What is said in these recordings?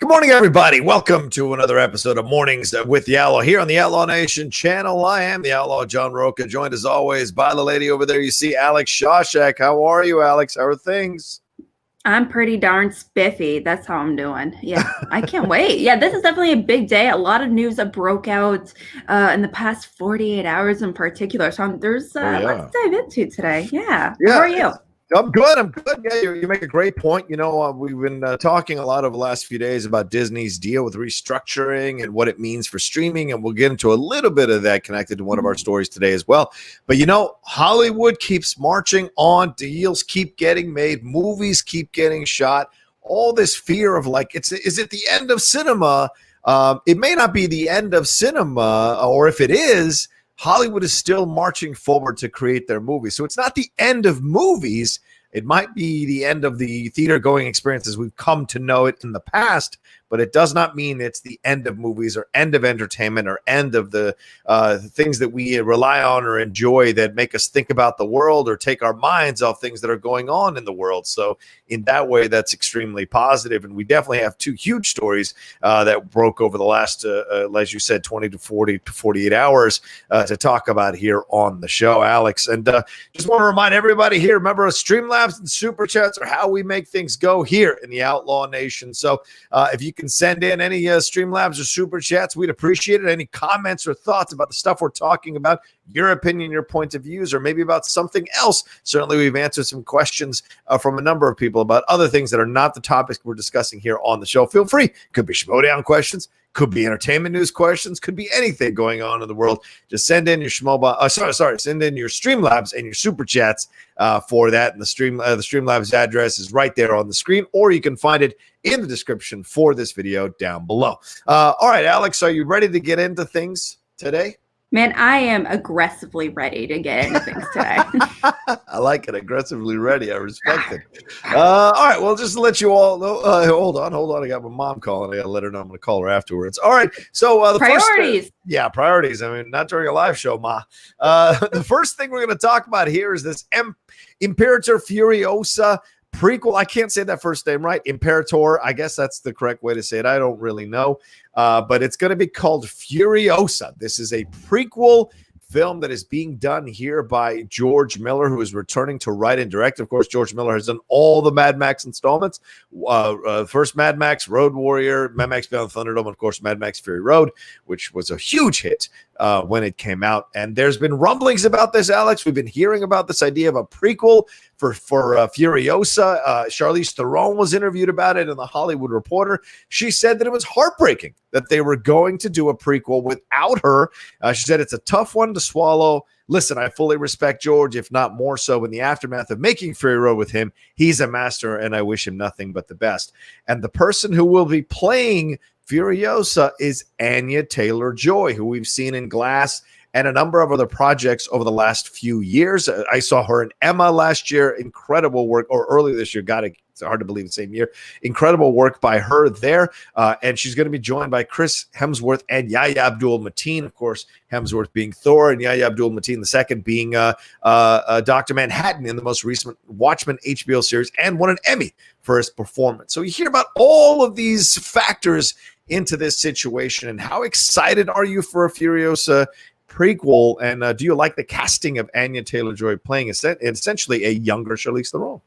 Good morning, everybody. Welcome to another episode of Mornings with the Outlaw here on the Outlaw Nation channel. I am the Outlaw John Rocha, joined as always by the lady over there. You see Alex Shashek. How are you, Alex? How are things? I'm pretty darn spiffy. That's how I'm doing. Yeah, I can't wait. Yeah, this is definitely a big day. A lot of news that broke out in the past 48 hours in particular. So there's lots to dive into today. Yeah. How are you? I'm good. I'm good. Yeah, you make a great point. You know, we've been talking a lot over the last few days about Disney's deal with restructuring and what it means for streaming. And we'll get into a little bit of that connected to one of our stories today as well. But, you know, Hollywood keeps marching on. Deals keep getting made. Movies keep getting shot. All this fear of like, is it the end of cinema? It may not be the end of cinema, or if it is, Hollywood is still marching forward to create their movies. So it's not the end of movies. It might be the end of the theater-going experience as we've come to know it in the past, but it does not mean it's the end of movies or end of entertainment or end of the things that we rely on or enjoy that make us think about the world or take our minds off things that are going on in the world. So in that way, that's extremely positive. And we definitely have two huge stories that broke over the last, as you said, 20 to 40 to 48 hours to talk about here on the show, Alex. And just want to remind everybody here, remember, Streamlabs and Super Chats are how we make things go here in the Outlaw Nation. So if you can send in any Streamlabs or Super Chats, we'd appreciate it. Any comments or thoughts about the stuff we're talking about, your opinion, your point of views, or maybe about something else. Certainly, we've answered some questions from a number of people about other things that are not the topics we're discussing here on the show. Feel free. Could be Schmodown questions, could be entertainment news questions, could be anything going on in the world. Just send in your send in your Streamlabs and your Super Chats for that. And the Streamlabs address is right there on the screen, or you can find it in the description for this video down below. All right, Alex, are you ready to get into things today? Man, I am aggressively ready to get into things today. I like it. Aggressively ready. I respect it. All right. Well, just to let you all know, hold on. I got my mom calling. I got to let her know I'm going to call her afterwards. All right. So the priorities. Priorities. I mean, not during a live show, Ma. The first thing we're going to talk about here is this Imperator Furiosa prequel. I can't say that first name right. Imperator. I guess that's the correct way to say it. I don't really know. But it's going to be called Furiosa. This is a prequel film that is being done here by George Miller, who is returning to write and direct. Of course, George Miller has done all the Mad Max installments. First Mad Max, Road Warrior, Mad Max Beyond the Thunderdome, and of course, Mad Max Fury Road, which was a huge hit when it came out. And there's been rumblings about this, Alex. We've been hearing about this idea of a prequel for Furiosa. Charlize Theron was interviewed about it in The Hollywood Reporter. She said that it was heartbreaking that they were going to do a prequel without her. She said it's a tough one to swallow. Listen, I fully respect George, if not more so in the aftermath of making Fury Road with him. He's a master, and I wish him nothing but the best. And the person who will be playing Furiosa is Anya Taylor-Joy, who we've seen in Glass and a number of other projects over the last few years. I saw her in Emma last year. Incredible work, or earlier this year. It's hard to believe the same year. Incredible work by her there. And she's going to be joined by Chris Hemsworth and Yahya Abdul-Mateen. Of course, Hemsworth being Thor and Yahya Abdul-Mateen II being Dr. Manhattan in the most recent Watchmen HBO series, and won an Emmy for his performance. So you hear about all of these factors into this situation. And how excited are you for a Furiosa prequel? And do you like the casting of Anya Taylor-Joy playing essentially a younger Charlize Theron?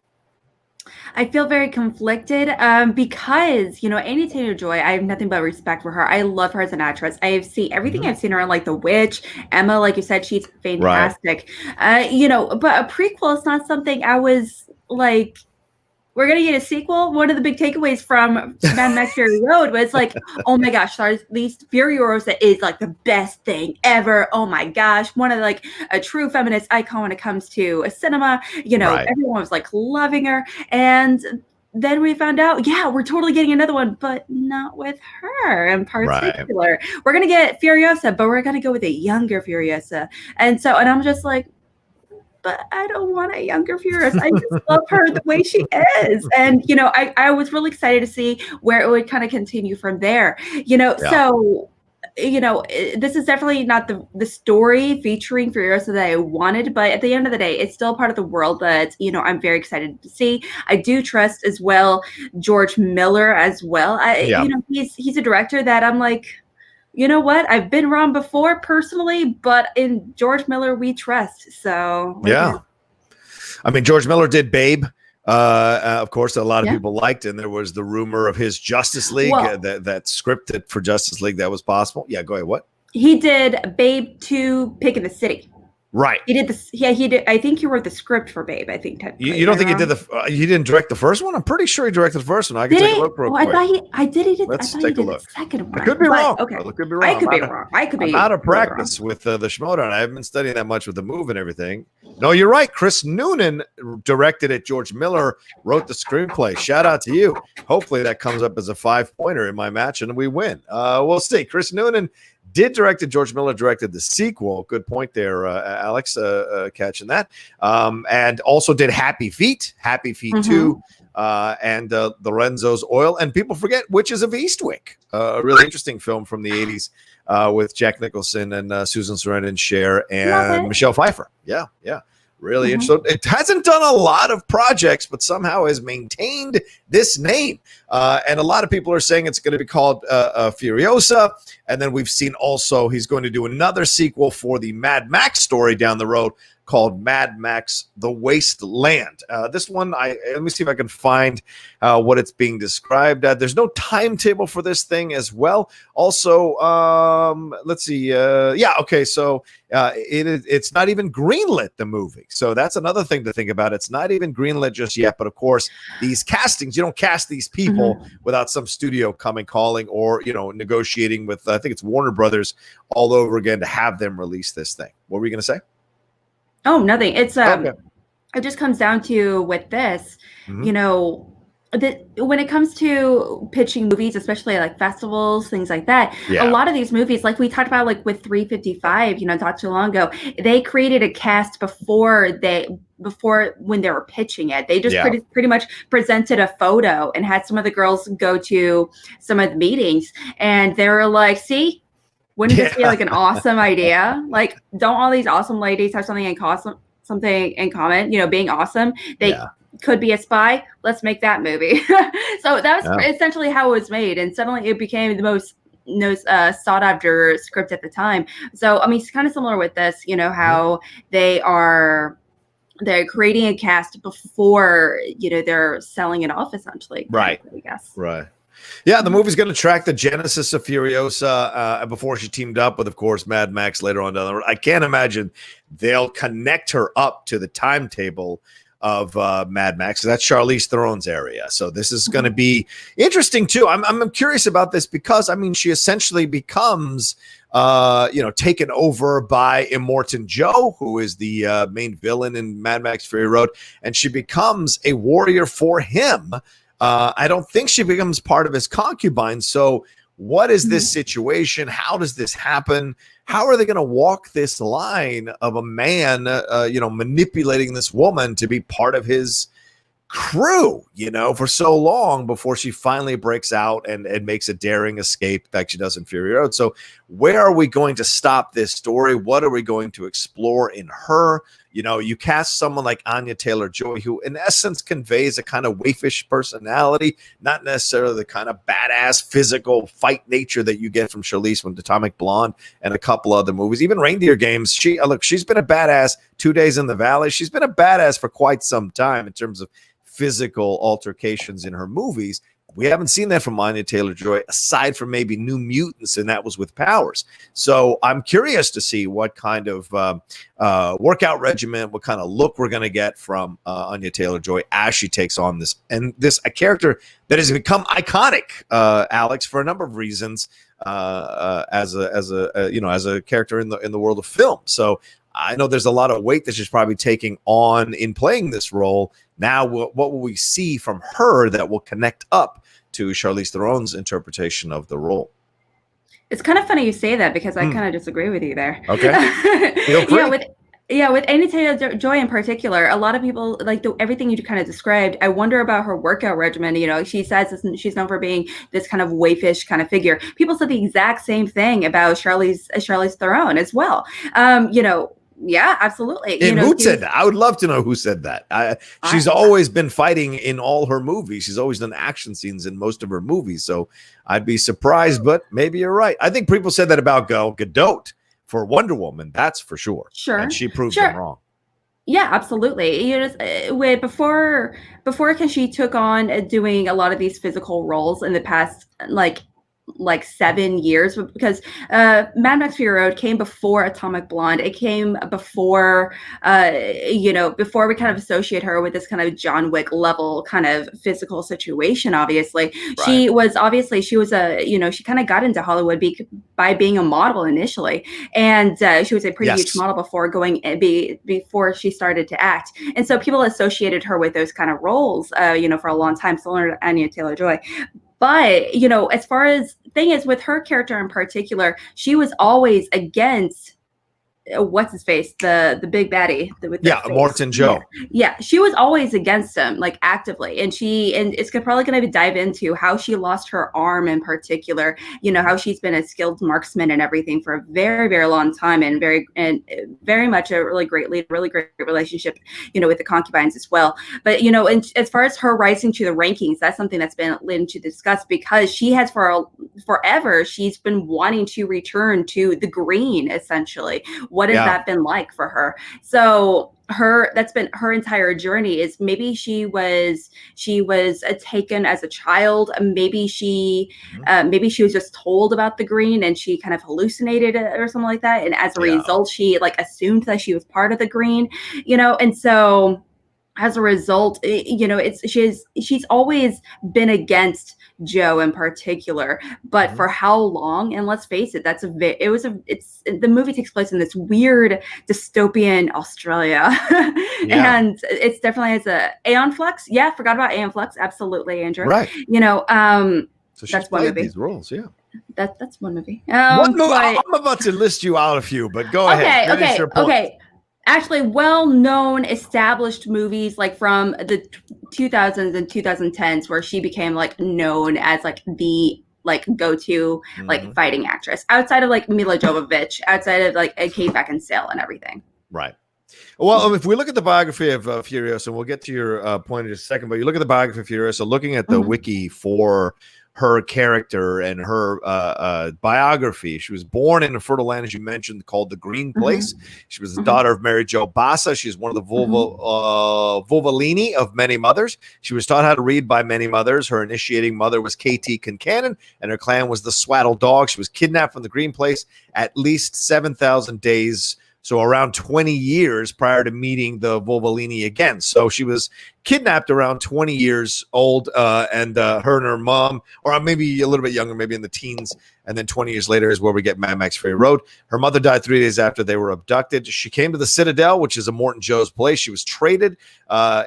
I feel very conflicted because, Anya Taylor-Joy, I have nothing but respect for her. I love her as an actress. I have seen everything I've seen her in, like The Witch, Emma, like you said, she's fantastic. Right. But a prequel is not something I was like, we're going to get a sequel. One of the big takeaways from Mad Max Fury Road was like, oh my gosh, Furiosa is like the best thing ever. Oh my gosh. One of like a true feminist icon when it comes to a cinema. Everyone was like loving her. And then we found out, we're totally getting another one, but not with her in particular. Right. We're going to get Furiosa, but we're going to go with a younger Furiosa. And I'm just like, but I don't want a younger Furiosa. I just love her the way she is. And, I was really excited to see where it would kind of continue from there, So this is definitely not the story featuring Furiosa that I wanted, but at the end of the day, it's still part of the world that, I'm very excited to see. I do trust as well George Miller as well. He's a director that I'm like, you know what? I've been wrong before personally, but in George Miller, we trust. So I mean, George Miller did Babe. Of course, a lot of people liked, and there was the rumor of his Justice League, that scripted for Justice League that was possible. Yeah, go ahead. What? He did Babe 2, Pig in the City. Right. He did this. Yeah, he did. I think he wrote the script for Babe. I think. You don't think he did he didn't direct the first one? I'm pretty sure he directed the first one. I can take a look real quick. I did. Let's take a look. The second one. I could be wrong. Okay. I could be wrong. I could be I'm out of practice with the Schmodown. I haven't been studying that much with the move and everything. No, you're right. Chris Noonan directed it. George Miller wrote the screenplay. Shout out to you. Hopefully that comes up as a 5-pointer in my match and we win. We'll see. Chris Noonan did direct it. George Miller directed the sequel. Good point there, Alex, catching that. And also did Happy Feet 2, and Lorenzo's Oil. And people forget Witches of Eastwick, a really interesting film from the 80s with Jack Nicholson and Susan Sarandon, Cher, and Michelle Pfeiffer. Yeah. Really interesting. It hasn't done a lot of projects, but somehow has maintained this name. And a lot of people are saying it's going to be called Furiosa. And then we've seen also he's going to do another sequel for the Mad Max story down the road called Mad Max The Wasteland. This one, let me see if I can find what it's being described at. There's no timetable for this thing as well. Also, let's see. Okay, so it's not even greenlit, the movie. So that's another thing to think about. It's not even greenlit just yet. But of course, these castings, you don't cast these people without some studio calling, or, negotiating with, I think it's Warner Brothers all over again to have them release this thing. What were you going to say? Oh, nothing. It's it just comes down to with this, when it comes to pitching movies, especially like festivals, things like that, a lot of these movies, like we talked about, like with 355, not too long ago, they created a cast before when they were pitching it. They just pretty much presented a photo and had some of the girls go to some of the meetings, and they were like, see, wouldn't this be like an awesome idea? Like, don't all these awesome ladies have something in common? Being awesome. They could be a spy. Let's make that movie. So that was essentially how it was made, and suddenly it became the most sought after script at the time. So I mean, it's kind of similar with this. How they're creating a cast before they're selling it off, essentially. Right. I guess. Right. Yeah, the movie's going to track the genesis of Furiosa before she teamed up with, of course, Mad Max later on down the road. I can't imagine they'll connect her up to the timetable of Mad Max. That's Charlize Theron's area. So this is going to be interesting, too. I'm curious about this because, I mean, she essentially becomes, taken over by Immortan Joe, who is the main villain in Mad Max Fury Road, and she becomes a warrior for him. I don't think she becomes part of his concubine. So what is this situation? How does this happen? How are they going to walk this line of a man, manipulating this woman to be part of his crew, for so long before she finally breaks out and makes a daring escape like she does in Fury Road? So where are we going to stop this story? What are we going to explore in her? You cast someone like Anya Taylor-Joy, who in essence conveys a kind of waifish personality, not necessarily the kind of badass physical fight nature that you get from Charlize with Atomic Blonde and a couple other movies. Even Reindeer Games, she's been a badass. 2 Days in the Valley. She's been a badass for quite some time in terms of physical altercations in her movies. We haven't seen that from Anya Taylor-Joy, aside from maybe New Mutants, and that was with powers. So I'm curious to see what kind of workout regimen, what kind of look we're going to get from Anya Taylor-Joy as she takes on this a character that has become iconic, Alex, for a number of reasons, as a character in the world of film. So I know there's a lot of weight that she's probably taking on in playing this role. Now, what will we see from her that will connect up to Charlize Theron's interpretation of the role? It's kind of funny you say that because I kind of disagree with you there. Okay. Feel free. Yeah, with Anya Taylor-Joy in particular, a lot of people like everything you kind of described. I wonder about her workout regimen. You know, she says she's known for being this kind of waifish kind of figure. People said the exact same thing about Charlize Theron as well. You know, yeah, absolutely. And who said that? I would love to know who said that. She's always been fighting in all her movies. She's always done action scenes in most of her movies. So I'd be surprised, but maybe you're right. I think people said that about Gal Gadot for Wonder Woman. That's for sure. Sure. And she proved them wrong. Yeah, absolutely. You know, before because she took on doing a lot of these physical roles in the past, like 7 years, because Mad Max Fury Road came before Atomic Blonde. It came before, you know, before we kind of associate her with this kind of John Wick level kind of physical situation. Obviously, right. She was a, you know, she kind of got into Hollywood by being a model initially, and she was a pretty huge model before she started to act, and so people associated her with those kind of roles, you know, for a long time, similar to Anya Taylor-Joy. But, you know, as far as thing is with her character in particular, she was always against what's his face, the big baddie with Immortan Joe. Yeah, she was always against him, like actively, and it's probably going to dive into how she lost her arm in particular. You know, how she's been a skilled marksman and everything for a very, very long time, and very much a really great lead, really great relationship, you know, with the concubines as well. But you know, and as far as her rising to the rankings, that's something that's been Lynn to discuss, because she has forever she's been wanting to return to the green, essentially. What has that been like for her? So that's been her entire journey. Is maybe she was taken as a child. Maybe she was just told about the green and she kind of hallucinated it or something like that. And as a result, she like assumed that she was part of the green, you know. And so as a result, you know, she's always been against Joe in particular, but for how long? And let's face it, the movie takes place in this weird dystopian Australia, and it's definitely has a Aeon Flux. Yeah, forgot about Aeon Flux. Absolutely, Andrew. Right. You know, so that's one movie. These roles, that's one movie. I'm about to list you out a few, but go ahead. Okay. Actually, well-known, established movies like from the 2000s and 2010s, where she became like known as like the like go-to like fighting actress outside of like Mila Jovovich, outside of like Kate Beckinsale and everything. Right. Well, if we look at the biography of Furiosa, and we'll get to your point in a second, but you look at the biography of Furiosa, looking at the wiki for her character and her biography. She was born in a fertile land, as you mentioned, called the Green Place. She was the daughter of Mary Jo Bassa. She's one of the Vulvalini of many mothers. She was taught how to read by many mothers. Her initiating mother was K.T. Kincannon, and her clan was the Swaddle Dog. She was kidnapped from the Green Place at least 7,000 days, so around 20 years prior to meeting the Vulvalini again. So she was kidnapped around 20 years old, and her and her mom, or maybe a little bit younger, maybe in the teens, and then 20 years later is where we get Mad Max Fury Road. Her mother died 3 days after they were abducted. She came to the Citadel, which is Immortan Joe's place. She was traded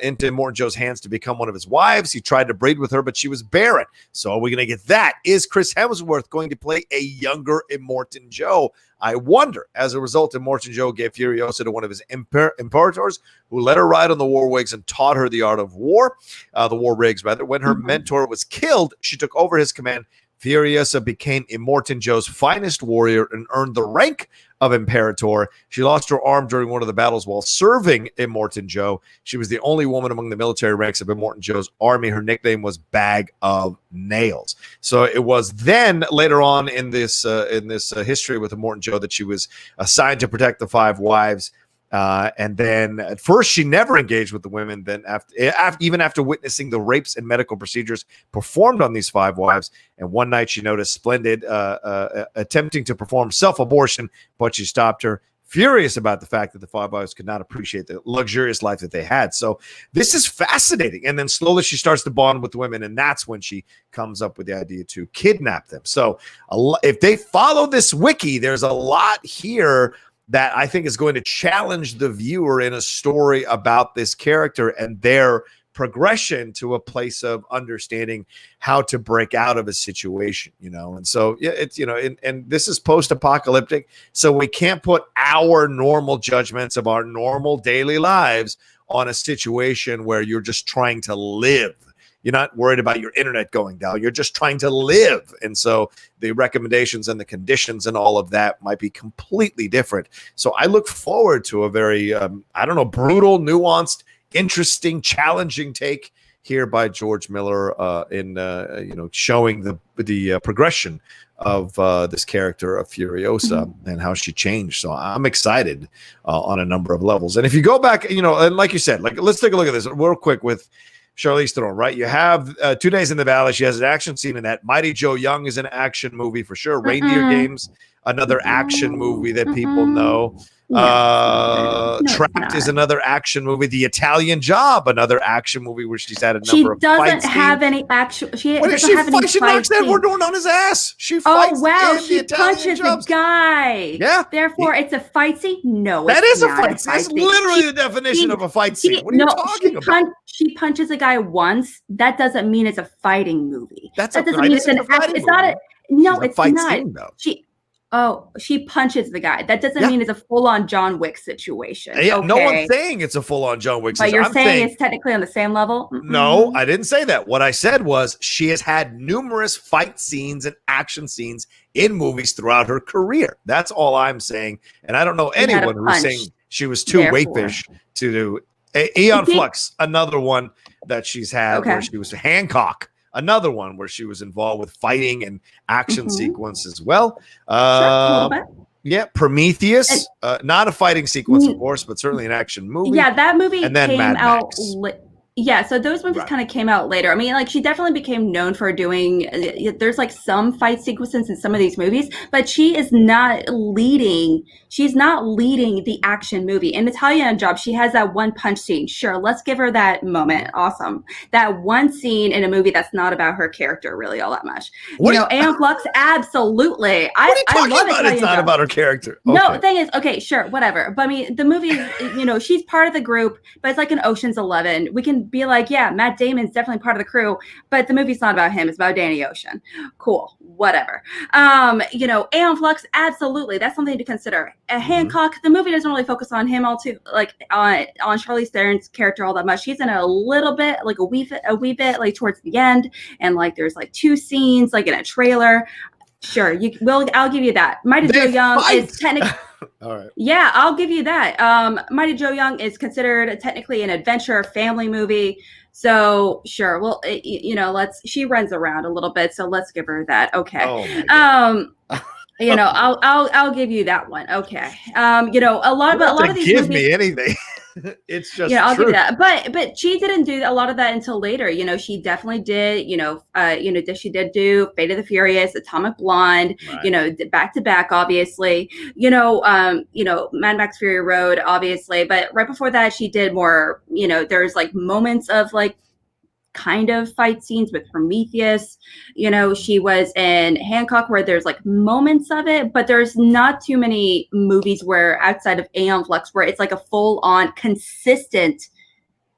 into Immortan Joe's hands to become one of his wives. He tried to breed with her, but she was barren. So are we going to get that? Is Chris Hemsworth going to play a younger Immortan Joe? I wonder. As a result, Immortan Joe gave Furiosa to one of his imperators, who let her ride on the war wigs and taught her the art of war, the war rigs, rather. When her mentor was killed, she took over his command. Furiosa became Immortan Joe's finest warrior and earned the rank of Imperator. She lost her arm during one of the battles while serving Immortan Joe. She was the only woman among the military ranks of Immortan Joe's army. Her nickname was Bag of Nails. So it was then later on in this history with Immortan Joe that she was assigned to protect the 5 wives. And then at first she never engaged with the women. Then even after witnessing the rapes and medical procedures performed on these 5 wives, and one night she noticed Splendid attempting to perform self-abortion, but she stopped her, furious about the fact that the 5 wives could not appreciate the luxurious life that they had. So this is fascinating. And then slowly she starts to bond with the women, and that's when she comes up with the idea to kidnap them. So if they follow this wiki, there's a lot here that I think is going to challenge the viewer in a story about this character and their progression to a place of understanding how to break out of a situation, you know. And so yeah, it's, you know, and this is post-apocalyptic, so we can't put our normal judgments of our normal daily lives on a situation where you're just trying to live. You're not worried about your internet going down. You're just trying to live. And so the recommendations and the conditions and all of that might be completely different. So I look forward to a very, brutal, nuanced, interesting, challenging take here by George Miller in showing the progression of this character of Furiosa and how she changed. So I'm excited on a number of levels. And if you go back, you know, and like you said, like let's take a look at this real quick with Charlize Theron, right? You have 2 Days in the Valley. She has an action scene in that. Mighty Joe Young is an action movie for sure. Reindeer Games, another action movie that people know. Trapped is another action movie. The Italian Job, another action movie where she's had a number of fights. She doesn't have any action. She knocks Edward on his ass. She fights. Oh wow! She punches the guy. Yeah. Therefore, it's a fight scene. No, that is a fight scene. It's literally the definition of a fight scene. What are you talking about? She punches a guy once. That doesn't mean it's a fighting movie. That doesn't mean it's an action. It's not a. No, it's fight not. Scene, though. She punches the guy. That doesn't mean it's a full-on John Wick situation. Yeah, okay. No one's saying it's a full-on John Wick situation. But you're saying it's technically on the same level? No, I didn't say that. What I said was she has had numerous fight scenes and action scenes in movies throughout her career. That's all I'm saying. And I don't know anyone who's saying she was too waifish to do. Aeon Flux, another one that she's had where she was Hancock. Another one where she was involved with fighting and action sequence as well. Yeah, Prometheus, not a fighting sequence, of course, but certainly an action movie. Yeah, that movie and then came Mad out. Max. Yeah, so those movies kind of came out later. I mean, like she definitely became known for doing. There's like some fight sequences in some of these movies, but she is not leading. She's not leading the action movie. In Italian Job, she has that one punch scene. Sure, let's give her that moment. Awesome, that one scene in a movie that's not about her character really all that much. Aeon Flux, absolutely. What are you talking about? It's not about her character. Okay. No, the thing is, okay, sure, whatever. But I mean, the movie, she's part of the group, but it's like an Ocean's 11. We can be like, yeah, Matt Damon's definitely part of the crew, but the movie's not about him. It's about Danny Ocean. Cool, whatever. Aeon Flux, absolutely, that's something to consider. Hancock, the movie doesn't really focus on him on Charlize Theron's character all that much. She's in a little bit, like a wee bit, like towards the end, and like there's like 2 scenes, like in a trailer. Sure, I'll give you that. Mighty Joe Young is technically. All right. Yeah, I'll give you that. Mighty Joe Young is considered technically an adventure family movie. So sure, well, she runs around a little bit, so let's give her that. Okay. Oh I'll give you that one. Okay. A lot of these give movies, me anything. It's just I'll give you that. But she didn't do a lot of that until later. She definitely did. She did do Fate of the Furious, Atomic Blonde. Right. Back to back, obviously. Mad Max Fury Road, obviously. But right before that, she did more. There's like moments of like kind of fight scenes with Prometheus. She was in Hancock where there's like moments of it, but there's not too many movies where outside of Aeon Flux where it's like a full on consistent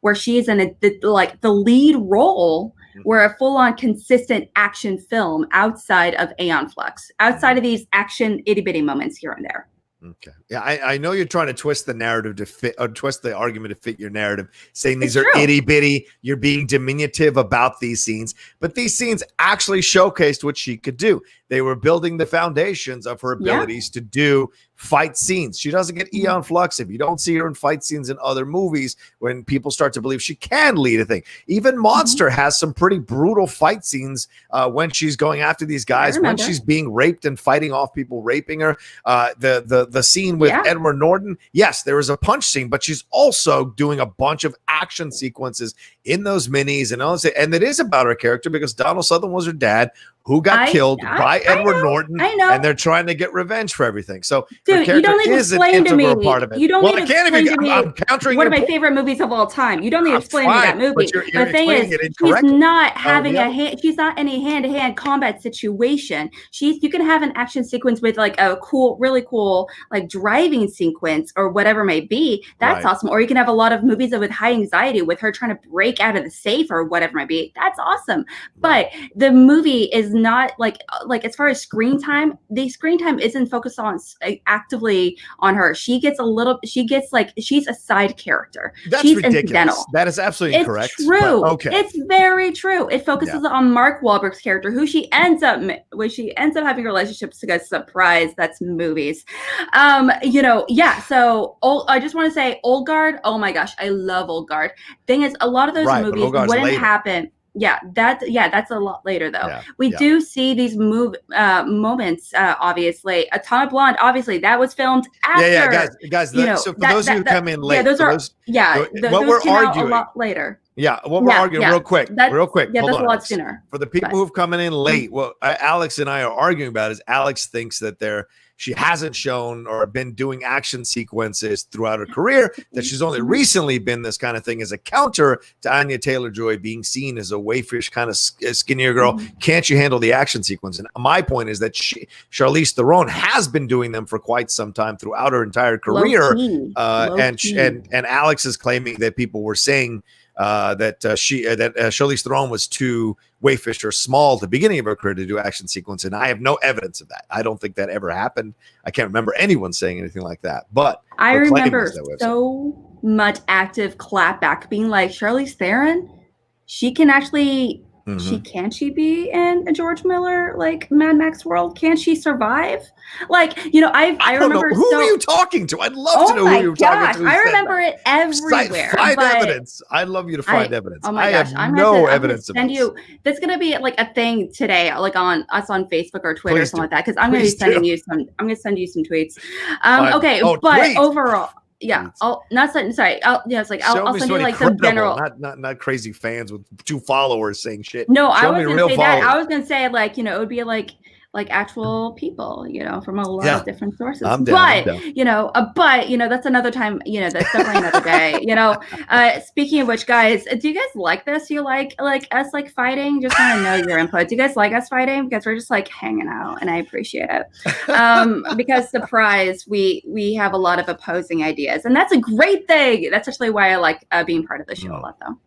where she's in the lead role where a full on consistent action film outside of Aeon Flux, outside of these action itty bitty moments here and there. Okay. Yeah, I know you're trying to twist the narrative to fit, or twist the argument to fit your narrative, saying these are itty bitty. You're being diminutive about these scenes, but these scenes actually showcased what she could do. They were building the foundations of her abilities to do fight scenes. She doesn't get Aeon Flux if you don't see her in fight scenes in other movies when people start to believe she can lead a thing. Even Monster has some pretty brutal fight scenes when she's going after these guys, when she's being raped and fighting off people raping her. The scene with Edward Norton, yes, there is a punch scene, but she's also doing a bunch of action sequences in those minis and all this. And it is about her character because Donald Sutherland was her dad, who got killed by Edward Norton, I know. and they're trying to get revenge for everything. So dude, you don't need to explain to me. Part of it. You don't need to explain to me. I'm countering one of my favorite movies of all time. You don't need to explain to me that movie. The thing is, she's not having she's not in a hand-to-hand combat situation. You can have an action sequence with like a really cool like driving sequence or whatever it may be. That's awesome. Or you can have a lot of movies with high anxiety with her trying to break out of the safe or whatever it might be. That's awesome. But the movie is not like as far as screen time, the screen time isn't focused on actively on her. She's a side character. She's ridiculous. Incidental. That is absolutely incorrect. It's true. Okay. It's very true. It focuses on Mark Wahlberg's character, who she ends up having relationships to get surprised. That's movies. So I just want to say Old Guard. Oh my gosh, I love Old Guard. Thing is, a lot of those movies wouldn't happen. Yeah, that's a lot later though. Yeah, we do see these moments. Obviously, Atomic Blonde. Obviously, that was filmed after. Yeah, guys. So for those who come in late, what we're arguing a lot later. Yeah, what we're arguing real quick. Yeah, that's a lot sooner. For the people who've come in late, what Alex and I are arguing about is Alex thinks that she hasn't shown or been doing action sequences throughout her career, that she's only recently been this kind of thing as a counter to Anya Taylor-Joy being seen as a waifish kind of skinnier girl. Can't you handle the action sequence? And my point is that Charlize Theron has been doing them for quite some time throughout her entire career. And Alex is claiming that people were saying that Charlize Theron was too waifish or small at the beginning of her career to do action sequence, and I have no evidence of that. I don't think that ever happened. I can't remember anyone saying anything like that. But I remember so much active clapback being like, Charlize Theron, she can actually. Can she be in a George Miller like Mad Max world? Can she survive? Like, I remember. Who are you talking to? I'd love to know who you're talking to. I remember it everywhere. Find evidence. I'd love you to find evidence. Oh my gosh, I have no evidence of this. That's gonna be like a thing today, like on Facebook or Twitter or something like that. Because I'm gonna be sending you some. I'm gonna send you some tweets. Okay, but overall. Yeah, I'll send you like some general, not crazy fans with 2 followers saying shit. No, I was gonna say that. I was gonna say like it would be like actual people, from a lot of different sources. I'm down. But that's another time. That's definitely another day. Speaking of which, guys, do you guys like this? Do you like us like fighting? Just want to know your input. Do you guys like us fighting? Because we're just like hanging out, and I appreciate it. Because surprise, we have a lot of opposing ideas, and that's a great thing. That's actually why I like being part of the show a lot, though.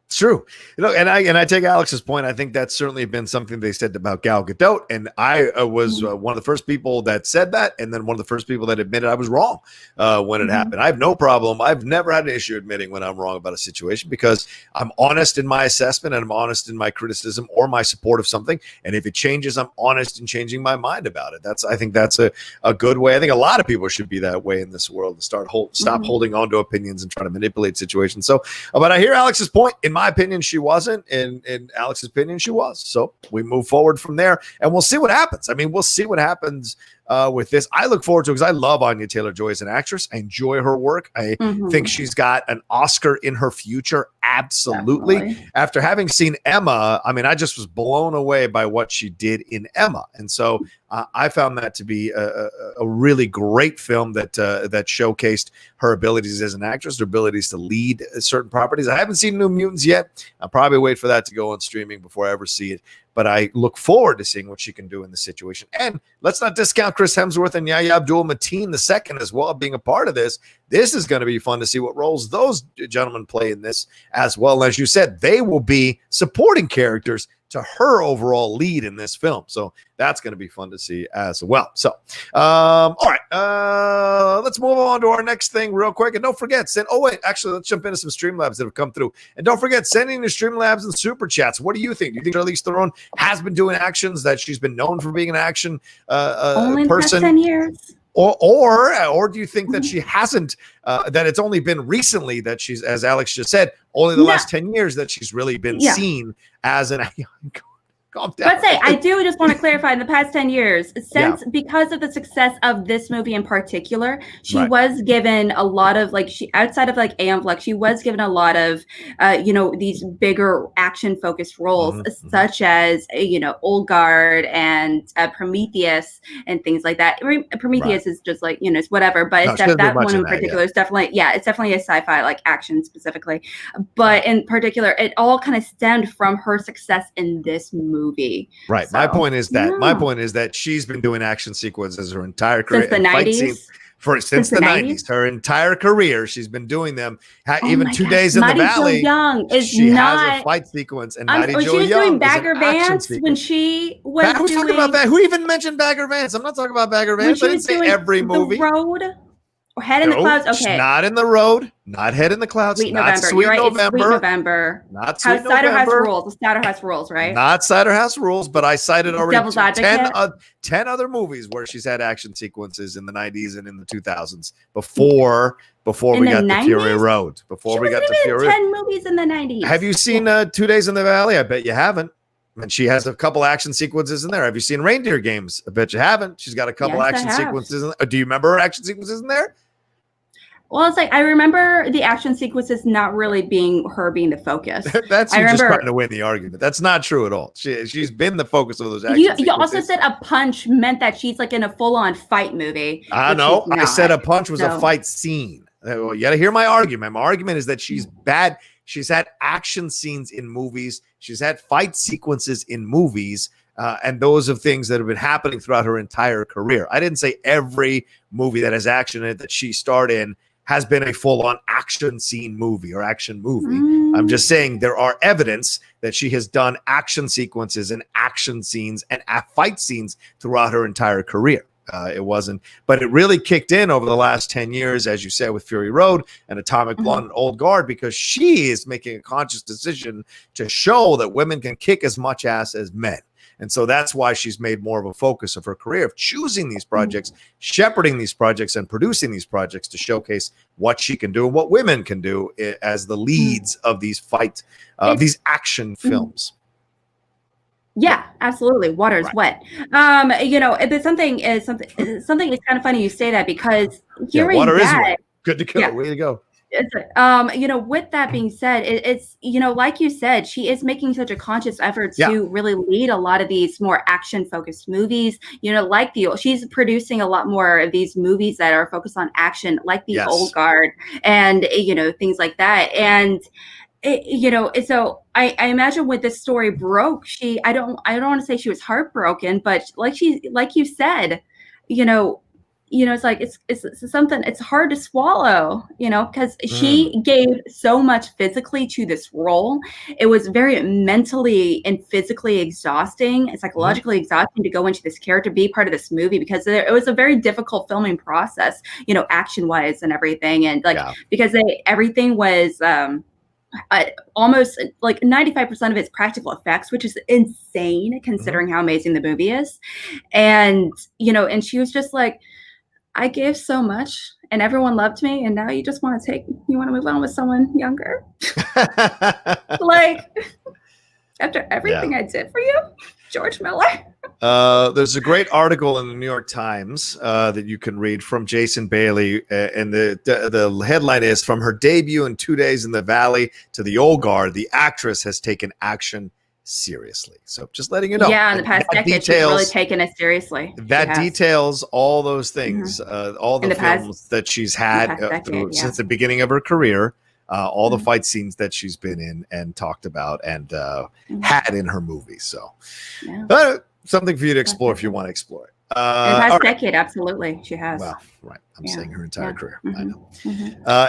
It's true. And I take Alex's point. I think that's certainly been something they said about Gal Gadot. And I was one of the first people that said that. And then one of the first people that admitted I was wrong when it happened. I have no problem. I've never had an issue admitting when I'm wrong about a situation because I'm honest in my assessment and I'm honest in my criticism or my support of something. And if it changes, I'm honest in changing my mind about it. I think that's a good way. I think a lot of people should be that way in this world to stop holding on to opinions and try to manipulate situations. So, but I hear Alex's point. In my opinion, she wasn't. In Alex's opinion, she was. So we move forward from there, and we'll see what happens. I mean, we'll see what happens with this. I look forward to it because I love Anya Taylor-Joy as an actress. I enjoy her work. I think she's got an Oscar in her future. Absolutely. Definitely. After having seen Emma, I mean, I just was blown away by what she did in Emma. And so I found that to be a really great film that showcased her abilities as an actress, her abilities to lead certain properties. I haven't seen New Mutants yet. I'll probably wait for that to go on streaming before I ever see it. But I look forward to seeing what she can do in the situation. And let's not discount Chris Hemsworth and Yahya Abdul-Mateen II as well being a part of this. This is going to be fun to see what roles those gentlemen play in this as well. As you said, they will be supporting characters to her overall lead in this film. So that's going to be fun to see as well. So, all right, let's move on to our next thing real quick. And don't forget, let's jump into some Streamlabs that have come through. And don't forget, sending your Streamlabs and Super Chats. What do you think? Do you think Charlize Theron has been doing actions, that she's been known for being an action only person? 10 years. Or do you think that she hasn't, that it's only been recently that she's, as Alex just said, only the last 10 years that she's really been seen as an Calm down. But say, I do just want to clarify, in the past 10 years, because of the success of this movie in particular, she was given a lot of, like, outside of like Aeon Flux, she was given a lot of, these bigger action-focused roles, such as, Old Guard and Prometheus and things like that. Prometheus is just like, it's whatever, but that one in particular is definitely, it's definitely a sci-fi, like action specifically. But in particular, it all kind of stemmed from her success in this movie. Right. So, my point is that she's been doing action sequences her entire career. Since the 90s? Since the 90s. Her entire career, she's been doing them. Even 2 Days in the Valley. She has a fight sequence. And Mighty Joe Young. She was doing Bagger Vance when she was doing... talking about that. Who even mentioned Bagger Vance? I'm not talking about Bagger Vance. I didn't say every movie. The Road? Or Head in the Clouds? Okay. Not in the Road. Not Head in the Clouds. Sweet not November. Sweet You're right. November. It's Sweet November. Not Sweet November. Cider House Rules. Cider House Rules, right? Not Cider House Rules, but I cited already Devil's Advocate. 10 other movies where she's had action sequences in the 90s and in the 2000s before we got to Fury Road. Before we got to Fury. 10 movies in the 90s. Have you seen 2 Days in the Valley? I bet you haven't. And she has a couple action sequences in there. Have you seen Reindeer Games? I bet you haven't. She's got a couple action sequences. Do you remember her action sequences in there? Well, it's like I remember the action sequences not really being the focus. That's just trying to win the argument. That's not true at all. She's been the focus of those action sequences. You also said a punch meant that she's like in a full-on fight movie. I know. I said a punch was a fight scene. Well, you got to hear my argument. My argument is that she's bad. She's had action scenes in movies. She's had fight sequences in movies. And those are things that have been happening throughout her entire career. I didn't say every movie that has action in it that she starred in has been a full-on action scene movie or action movie. I'm just saying there are evidence that she has done action sequences and action scenes and fight scenes throughout her entire career. But it really kicked in over the last 10 years, as you said, with Fury Road and Atomic Blonde and Old Guard, because she is making a conscious decision to show that women can kick as much ass as men. And so that's why she's made more of a focus of her career of choosing these projects, shepherding these projects, and producing these projects to showcase what she can do and what women can do as the leads of these these action films. Yeah, absolutely. Water is wet. But something is kind of funny you say that, because hearing water that, is wet. Good to go. Yeah. Way to go. With that being said, it's like you said, she is making such a conscious effort to really lead a lot of these more action focused movies, she's producing a lot more of these movies that are focused on action, like the Old Guard and, things like that. And, so I imagine when this story broke, I don't want to say she was heartbroken, but like you said, it's like it's something, it's hard to swallow, because she gave so much physically to this role. It was very mentally and physically exhausting and psychologically exhausting to go into this character, be part of this movie, because it was a very difficult filming process, action wise and everything. And because everything was almost like 95% of it's practical effects, which is insane considering how amazing the movie is. And, and she was just like, I gave so much and everyone loved me, and now you just want to move on with someone younger. Like, after everything I did for you, George Miller. There's a great article in the New York Times that you can read from Jason Bailey, and the headline is, "From her debut in 2 Days in the Valley to the Old Guard, the actress has taken action seriously." So just letting you know. Yeah, in the past decade, she's really taken it seriously. That details all those things, all the films that she's had since the beginning of her career, all the fight scenes that she's been in and talked about and had in her movies. So something for you to explore if you want to explore it. In the past decade, absolutely, she has. Well, right. I'm saying her entire career. I know.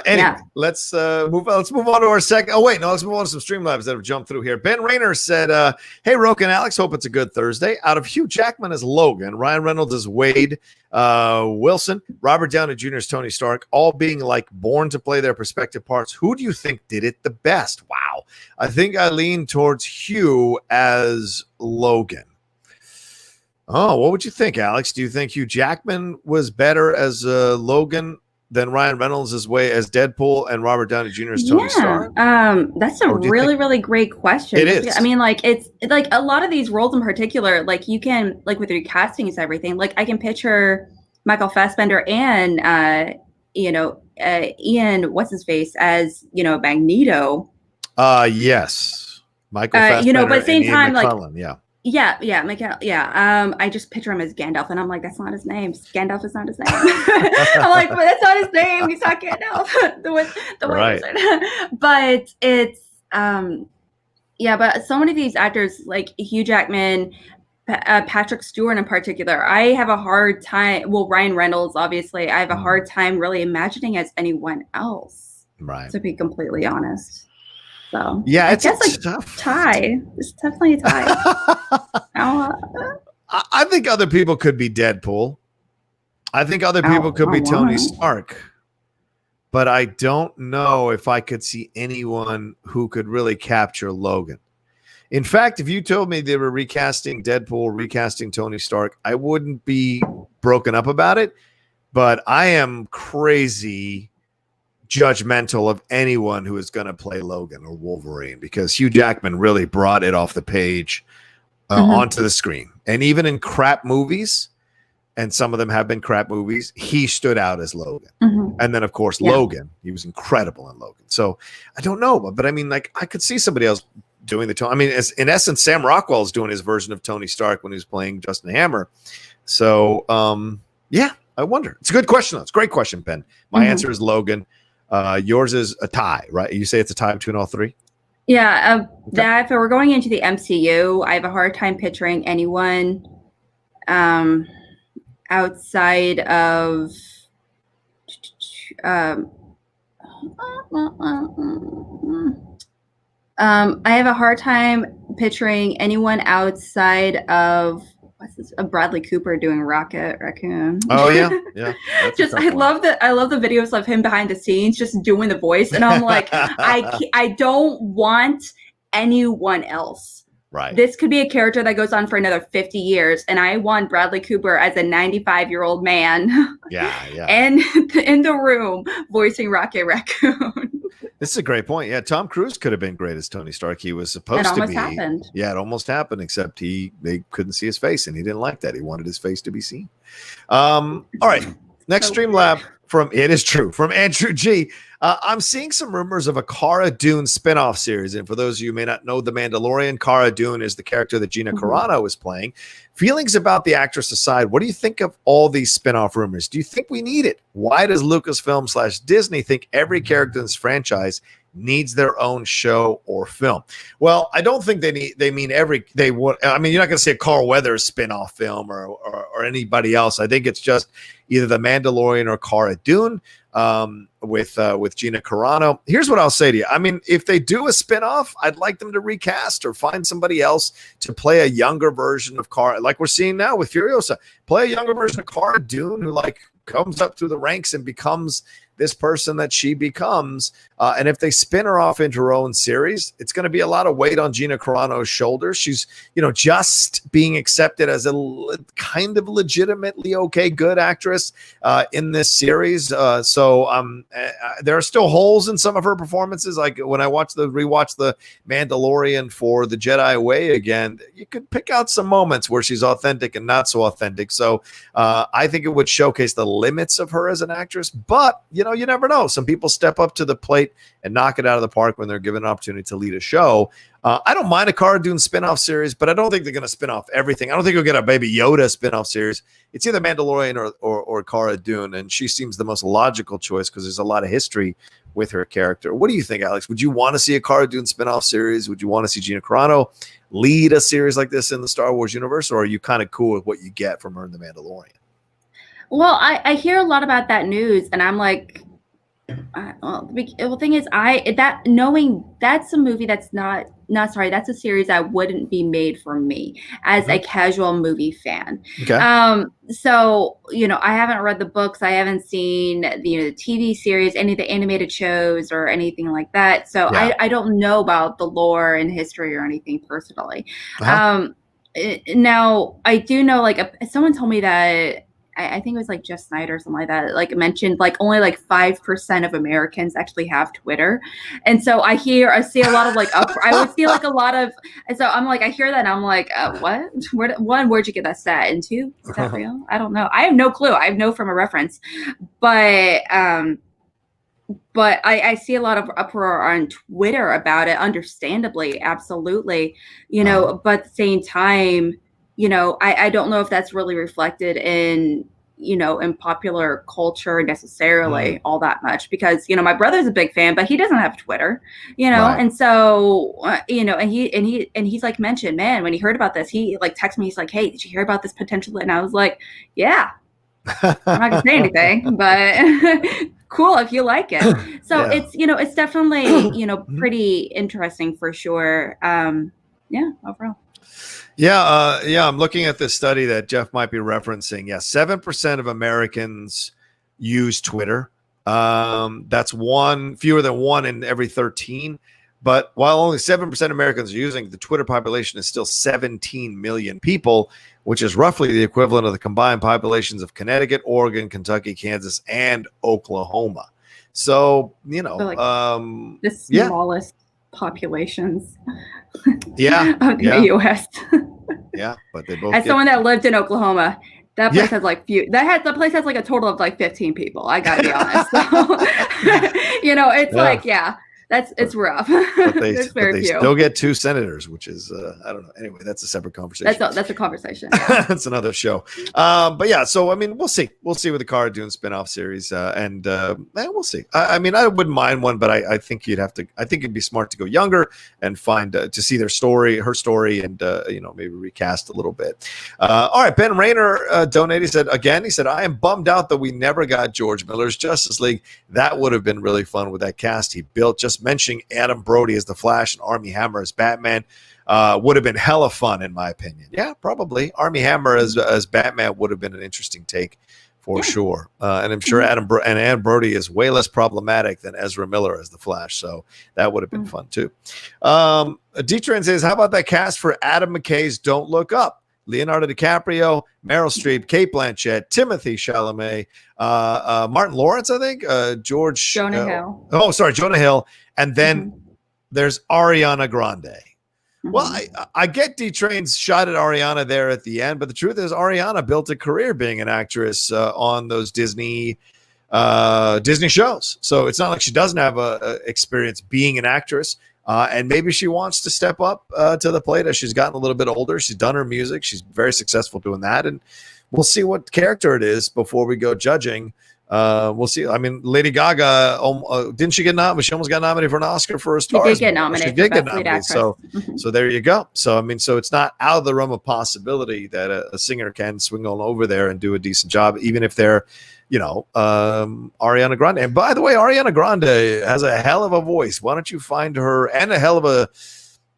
Anyway, let's move on. Let's move on to our second. Oh, wait, no, let's move on to some Streamlabs that have jumped through here. Ben Rayner said, "Hey, Rocha and Alex, hope it's a good Thursday. Out of Hugh Jackman as Logan, Ryan Reynolds as Wade, Wilson, Robert Downey Jr. as Tony Stark, all being like born to play their respective parts, who do you think did it the best?" Wow. I think I lean towards Hugh as Logan. Oh, what would you think, Alex? Do you think Hugh Jackman was better as Logan than Ryan Reynolds' way as Deadpool and Robert Downey Jr. as Tony Stark? That's a really, really great question. It is. I mean, like, it's like a lot of these roles in particular, like you can, like with your castings, everything, like I can picture Michael Fassbender and, Ian, what's his face, as, Magneto. Yes. Michael Fassbender but at the same time, McClellan, yeah. Yeah, Michael. Yeah, I just picture him as Gandalf, and I'm like, that's not his name. Gandalf is not his name. I'm like, but that's not his name. He's not Gandalf. the right. But it's, but so many of these actors, like Hugh Jackman, Patrick Stewart in particular, I have a hard time. Well, Ryan Reynolds, obviously, I have a hard time really imagining as anyone else. Right. To be completely honest. So yeah, it's like tough tie. It's definitely a tie. I think other people could be Deadpool. I think other people could be Tony Stark. But I don't know if I could see anyone who could really capture Logan. In fact, if you told me they were recasting Deadpool, recasting Tony Stark, I wouldn't be broken up about it. But I am crazy judgmental of anyone who is going to play Logan or Wolverine, because Hugh Jackman really brought it off the page onto the screen. And even in crap movies, and some of them have been crap movies, he stood out as Logan. And then, of course, Logan, he was incredible in Logan. So I don't know, but I mean, like, I could see somebody else doing the Tony. I mean, in essence, Sam Rockwell is doing his version of Tony Stark when he was playing Justin Hammer. So, I wonder. It's a good question, though. It's a great question, Ben. My answer is Logan. Yours is a tie, right? You say it's a tie between all three? Yeah. That if we're going into the MCU, I have a hard time picturing anyone outside of I have a hard time picturing anyone outside of Bradley Cooper doing Rocket Raccoon. Oh yeah. Just I love the videos of him behind the scenes just doing the voice, and I'm like, I don't want anyone else. Right. This could be a character that goes on for another 50 years, and I want Bradley Cooper as a 95-year-old man. Yeah. And in the room voicing Rocket Raccoon. This is a great point. Yeah, Tom Cruise could have been great as Tony Stark. He was supposed to be. It almost happened. Yeah, it almost happened, except they couldn't see his face, and he didn't like that. He wanted his face to be seen. All right, next Streamlab from Andrew G. I'm seeing some rumors of a Cara Dune spinoff series, and for those of you who may not know The Mandalorian, Cara Dune is the character that Gina Carano is playing. Feelings about the actress aside, what do you think of all these spinoff rumors? Do you think we need it? Why does Lucasfilm/Disney think every character in this franchise needs their own show or film? Well, I don't think you're not going to see a Carl Weathers spinoff film or anybody else. I think it's just either The Mandalorian or Cara Dune with Gina Carano. Here's what I'll say to you. I mean, if they do a spinoff, I'd like them to recast or find somebody else to play a younger version of Cara, like we're seeing now with Furiosa. Play a younger version of Cara Dune who comes up through the ranks and becomes this person that she becomes. And if they spin her off into her own series, it's going to be a lot of weight on Gina Carano's shoulders. She's, just being accepted as a kind of legitimately okay, good actress in this series. So there are still holes in some of her performances. Like when I rewatch the Mandalorian for The Jedi Way again, you could pick out some moments where she's authentic and not so authentic. So I think it would showcase the limits of her as an actress, but you never know. Some people step up to the plate and knock it out of the park when they're given an opportunity to lead a show. I don't mind a Cara Dune spinoff series, but I don't think they're going to spin off everything. I don't think we'll get a Baby Yoda spinoff series. It's either Mandalorian or Cara Dune, and she seems the most logical choice because there's a lot of history with her character. What do you think, Alex? Would you want to see a Cara Dune spinoff series? Would you want to see Gina Carano lead a series like this in the Star Wars universe, or are you kind of cool with what you get from her in The Mandalorian? Well, I hear a lot about that news, and I'm like, the thing is, knowing that's a movie that's that's a series that wouldn't be made for me as a casual movie fan. Okay. So, I haven't read the books. I haven't seen, the TV series, any of the animated shows or anything like that. So I don't know about the lore and history or anything personally. Now I do know, someone told me that I think it was like Jeff Snyder or something like that, like mentioned like only like 5% of Americans actually have Twitter. And so I see a lot of like I would see like a lot of, and so I'm like, I hear that and I'm like, what? Where'd you get that stat? And two, is that real? I don't know. I have no clue. I have no frame of reference. But I see a lot of uproar on Twitter about it, understandably, absolutely, but at the same time, I don't know if that's really reflected in, in popular culture necessarily all that much, because, my brother's a big fan, but he doesn't have Twitter, Right. and so, and he's like mentioned, man, when he heard about this, he like texted me, he's like, hey, did you hear about this potential? And I was like, yeah, I'm not gonna say anything, but cool if you like it. So it's, it's definitely, pretty interesting for sure. Overall. Yeah, I'm looking at this study that Jeff might be referencing. Yeah, 7% of Americans use Twitter. That's fewer than 1 in every 13. But while only 7% of Americans are using, the Twitter population is still 17 million people, which is roughly the equivalent of the combined populations of Connecticut, Oregon, Kentucky, Kansas, and Oklahoma. So, the smallest populations of the U.S. Yeah, but they both. As someone that lived in Oklahoma, that place has like the place has like a total of like 15 people. I gotta be honest. So, it's like, it's rough. But they still get 2 senators, which is I don't know. Anyway, that's a separate conversation. That's a conversation. That's another show. But yeah, so I mean, we'll see with the Cara Dune spinoff series, and we'll see. I mean, I wouldn't mind one, but I think you'd have to. I think it'd be smart to go younger and find to see her story, and maybe recast a little bit. All right, Ben Rayner donated. He said, I am bummed out that we never got George Miller's Justice League. That would have been really fun with that cast he built. Just mentioning Adam Brody as the Flash and Armie Hammer as Batman would have been hella fun, in my opinion. Yeah, probably. Armie Hammer as Batman would have been an interesting take for sure. And I'm sure Adam Brody is way less problematic than Ezra Miller as the Flash. So that would have been fun too. D-Train says, how about that cast for Adam McKay's Don't Look Up? Leonardo DiCaprio, Meryl Streep, Cate Blanchett, Timothy Chalamet, Martin Lawrence, I think, Jonah Hill. Jonah Hill. And then there's Ariana Grande. Well, I get D-Train's shot at Ariana there at the end, but the truth is Ariana built a career being an actress on those Disney shows. So it's not like she doesn't have a experience being an actress. And maybe she wants to step up to the plate as she's gotten a little bit older. She's done her music. She's very successful doing that. And we'll see what character it is before we go judging. We'll see. I mean, Lady Gaga, didn't she get nominated? She almost got nominated for an Oscar for A Star Is Born. She did get nominated. So there you go. So, I mean, so it's not out of the realm of possibility that a singer can swing on over there and do a decent job, even if they're, Ariana Grande. And by the way, Ariana Grande has a hell of a voice. Why don't you find her, and a hell of a,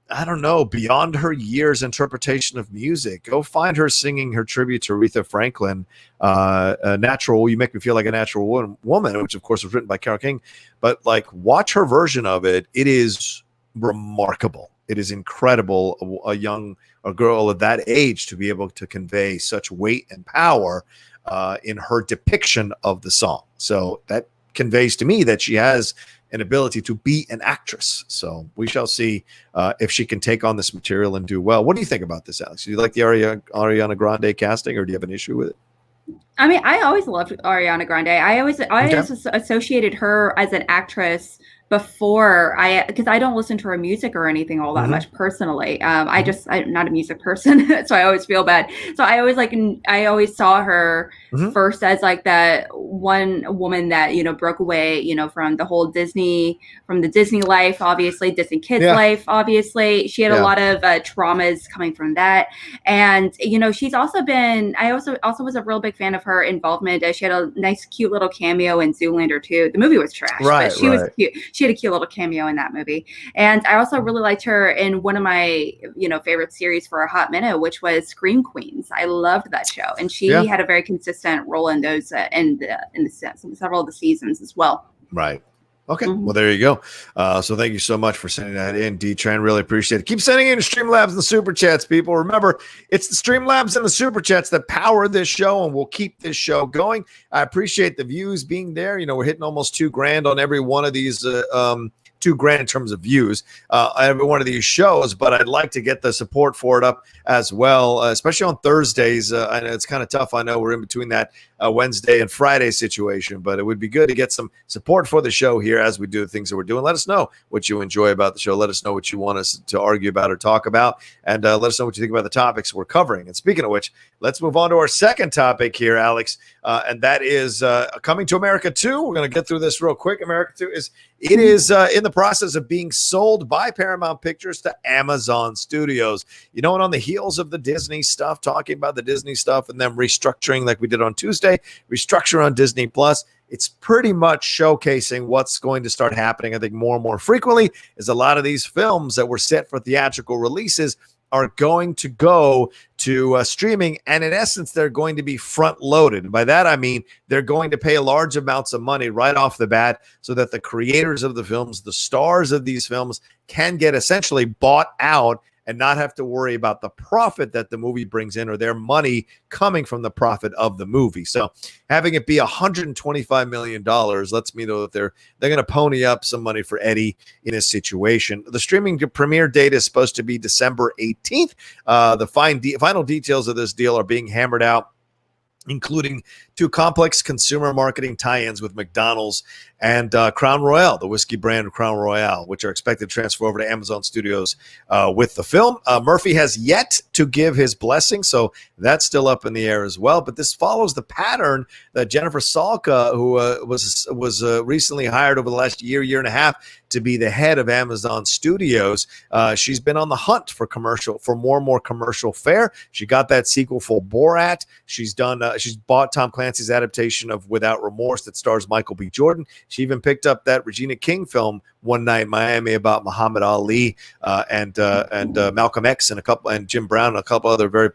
I don't know, beyond her years interpretation of music. Go find her singing her tribute to Aretha Franklin, Natural, You Make Me Feel Like a Natural Woman, which of course was written by Carole King. But like, watch her version of it. It is remarkable. It is incredible. A girl of that age to be able to convey such weight and power in her depiction of the song. So that conveys to me that she has an ability to be an actress. So we shall see if she can take on this material and do well. What do you think about this, Alex? Do you like the Ariana Grande casting, or do you have an issue with it? I mean, I always loved Ariana Grande. I always associated her as an actress before because I don't listen to her music or anything all that much personally. I'm not a music person, so I always feel bad. So I always saw her first as like that one woman that, broke away, from the Disney life, obviously, Disney kids life, obviously. She had a lot of traumas coming from that. And, she's also been, I also was a real big fan of her involvement. She had a nice, cute little cameo in Zoolander too. The movie was trash, but she was cute. She had a cute little cameo in that movie. And I also really liked her in one of my, favorite series for a hot minute, which was Scream Queens. I loved that show. And she had a very consistent role in those, in several of the seasons as well. Right. Okay, well, there you go. So thank you so much for sending that in, D-Tran. Really appreciate it. Keep sending in Streamlabs and the Super Chats, people. Remember, it's the Streamlabs and the Super Chats that power this show, and will keep this show going. I appreciate the views being there. You know, we're hitting almost $2,000 on every one of these, $2,000 in terms of views, every one of these shows, but I'd like to get the support for it up as well, especially on Thursdays. I know it's kind of tough. I know we're in between that Wednesday and Friday situation, but it would be good to get some support for the show here as we do the things that we're doing. Let us know what you enjoy about the show. Let us know what you want us to argue about or talk about, and let us know what you think about the topics we're covering. And speaking of which, let's move on to our second topic here, Alex, and that is Coming to America 2. We're going to get through this real quick. America 2 is in the process of being sold by Paramount Pictures to Amazon Studios. You know, and on the heels of the Disney stuff, talking about the Disney stuff and then restructuring like we did on Tuesday, restructure on Disney Plus, it's pretty much showcasing what's going to start happening, I think, more and more frequently, is a lot of these films that were set for theatrical releases are going to go to streaming, and in essence, they're going to be front-loaded. And by that, I mean they're going to pay large amounts of money right off the bat so that the creators of the films, the stars of these films, can get essentially bought out and not have to worry about the profit that the movie brings in or their money coming from the profit of the movie. So having it be $125 million lets me know that they're going to pony up some money for Eddie in this situation. The streaming premiere date is supposed to be December 18th. The final details of this deal are being hammered out, including two complex consumer marketing tie-ins with McDonald's and Crown Royal, the whiskey brand of Crown Royal, which are expected to transfer over to Amazon Studios with the film. Murphy has yet to give his blessing, so that's still up in the air as well. But this follows the pattern that Jennifer Salka, who was recently hired over the last year and a half to be the head of Amazon Studios. She's been on the hunt for more and more commercial fare. She got that sequel for Borat. She's bought Tom Clancy's adaptation of Without Remorse that stars Michael B. Jordan. She even picked up that Regina King film, One Night in Miami, about Muhammad Ali and Malcolm X and Jim Brown and a couple other very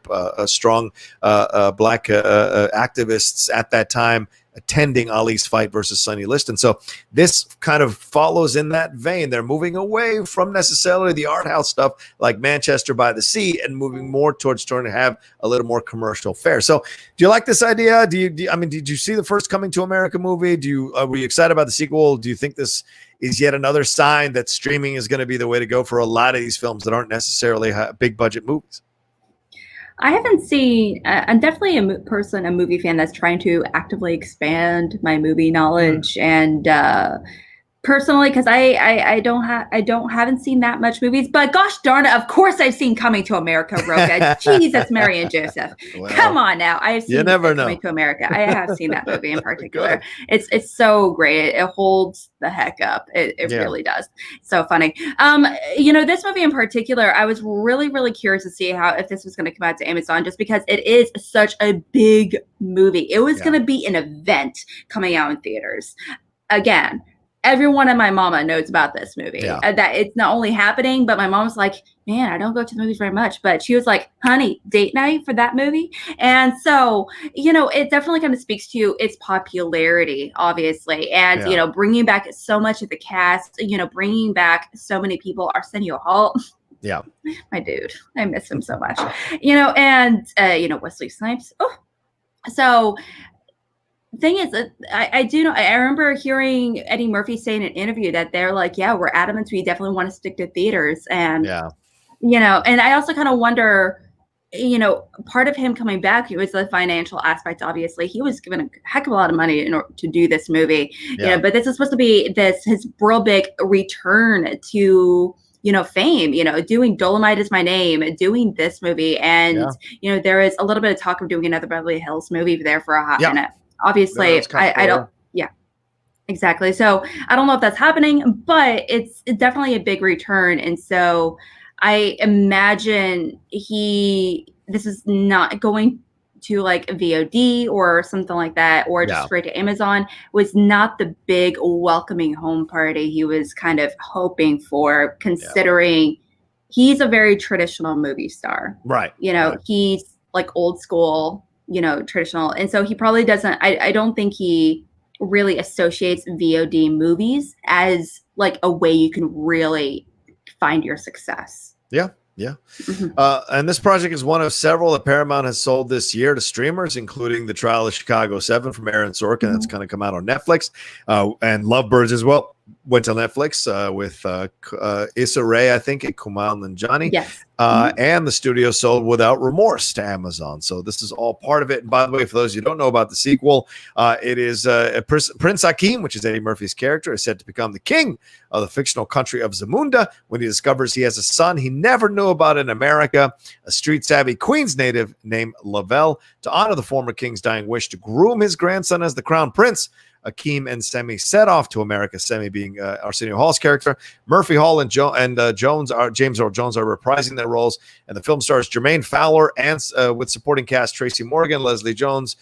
strong black activists at that time attending Ali's fight versus Sonny Liston. So this kind of follows in that vein. They're moving away from necessarily the art house stuff like Manchester by the Sea and moving more towards trying to have a little more commercial fare. So do you like this idea? Did you see the first Coming to America movie? Were you excited about the sequel? Do you think this is yet another sign that streaming is going to be the way to go for a lot of these films that aren't necessarily big budget movies? I haven't seen. I'm definitely a movie fan that's trying to actively expand my movie knowledge, and personally, because I haven't seen that much movies. But gosh darn it, of course I've seen Coming to America, Rocha. Jeez, that's Mary and Joseph. Well, come on now, I've seen Coming to America. I have seen that movie in particular. It's so great. It holds the heck up. It really does. So funny. This movie in particular, I was really curious to see if this was going to come out to Amazon, just because it is such a big movie. It was going to be an event coming out in theaters. Again, everyone and my mama knows about this movie. That it's not only happening, but my mom's like, man, I don't go to the movies very much. But she was like, honey, date night for that movie. And so, it definitely kind of speaks to its popularity, obviously. And, bringing back so much of the cast, bringing back so many people. Arsenio Hall. Yeah. My dude. I miss him so much. And Wesley Snipes. Oh, so thing is, I do know. I remember hearing Eddie Murphy say in an interview that they're like, "Yeah, we're adamant. We definitely want to stick to theaters." And and I also kind of wonder, part of him coming back, it was the financial aspect. Obviously, he was given a heck of a lot of money in order to do this movie. But this is supposed to be his real big return to fame, doing Dolomite Is My Name, doing this movie, and there is a little bit of talk of doing another Beverly Hills movie there for a hot minute. Obviously, I don't. Yeah, exactly. So I don't know if that's happening, but it's definitely a big return. And so I imagine this is not going to like VOD or something like that, or just straight to Amazon. Was not the big welcoming home party he was kind of hoping for, considering he's a very traditional movie star. Right. He's like old school, traditional. And so he probably doesn't, I don't think he really associates VOD movies as like a way you can really find your success. Yeah. Yeah. Mm-hmm. And this project is one of several that Paramount has sold this year to streamers, including The Trial of Chicago 7 from Aaron Sorkin. Mm-hmm. That's going to come out on Netflix. And Lovebirds as well went to Netflix with Issa Rae, I think, and Kumail Nanjiani. Yes. And the studio sold Without Remorse to Amazon. So this is all part of it. And by the way, for those who don't know about the sequel, it is Prince Hakeem, which is Eddie Murphy's character, is said to become the king of the fictional country of Zamunda when he discovers he has a son he never knew about in America, a street-savvy Queens native named Lavelle. To honor the former king's dying wish to groom his grandson as the crown prince, Akeem and Semi set off to America, Semi being Arsenio Hall's character. Murphy Hall and James Earl Jones are reprising their roles, and the film stars Jermaine Fowler and with supporting cast Tracy Morgan, Leslie Jones,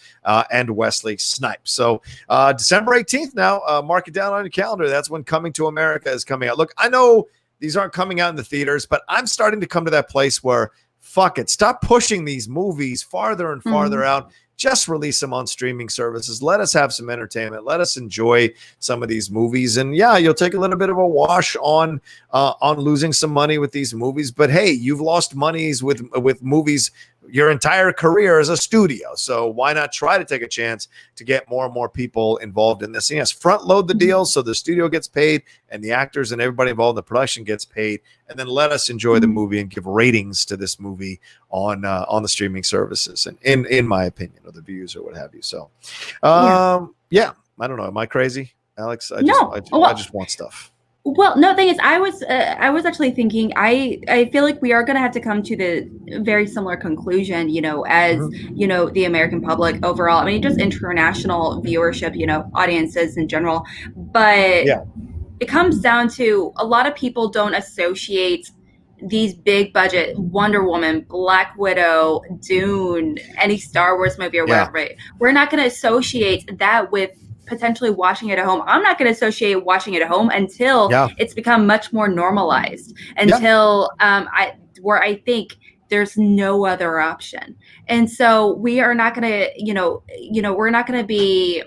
and Wesley Snipes. So December 18th now, mark it down on your calendar. That's when Coming to America is coming out. Look, I know these aren't coming out in the theaters, but I'm starting to come to that place where, fuck it, stop pushing these movies farther and farther out. Just release them on streaming services. Let us have some entertainment. Let us enjoy some of these movies. And yeah, you'll take a little bit of a wash on losing some money with these movies. But hey, you've lost monies with movies your entire career as a studio. So why not try to take a chance to get more and more people involved in this? And yes, front load the deals so the studio gets paid and the actors and everybody involved in the production gets paid. And then let us enjoy the movie and give ratings to this movie on the streaming services. And in my opinion, or the views or what have you. So, yeah, I don't know. Am I crazy, Alex? I just want stuff. Well, no, the thing is, I was actually thinking, I feel like we are going to have to come to the very similar conclusion, as, the American public overall. I mean, just international viewership, audiences in general. But it comes down to a lot of people don't associate these big budget Wonder Woman, Black Widow, Dune, any Star Wars movie or whatever. Right? We're not going to associate that with potentially watching it at home. I'm not going to associate watching it at home until it's become much more normalized, until I think there's no other option. And so we are not going to, we're not going to be,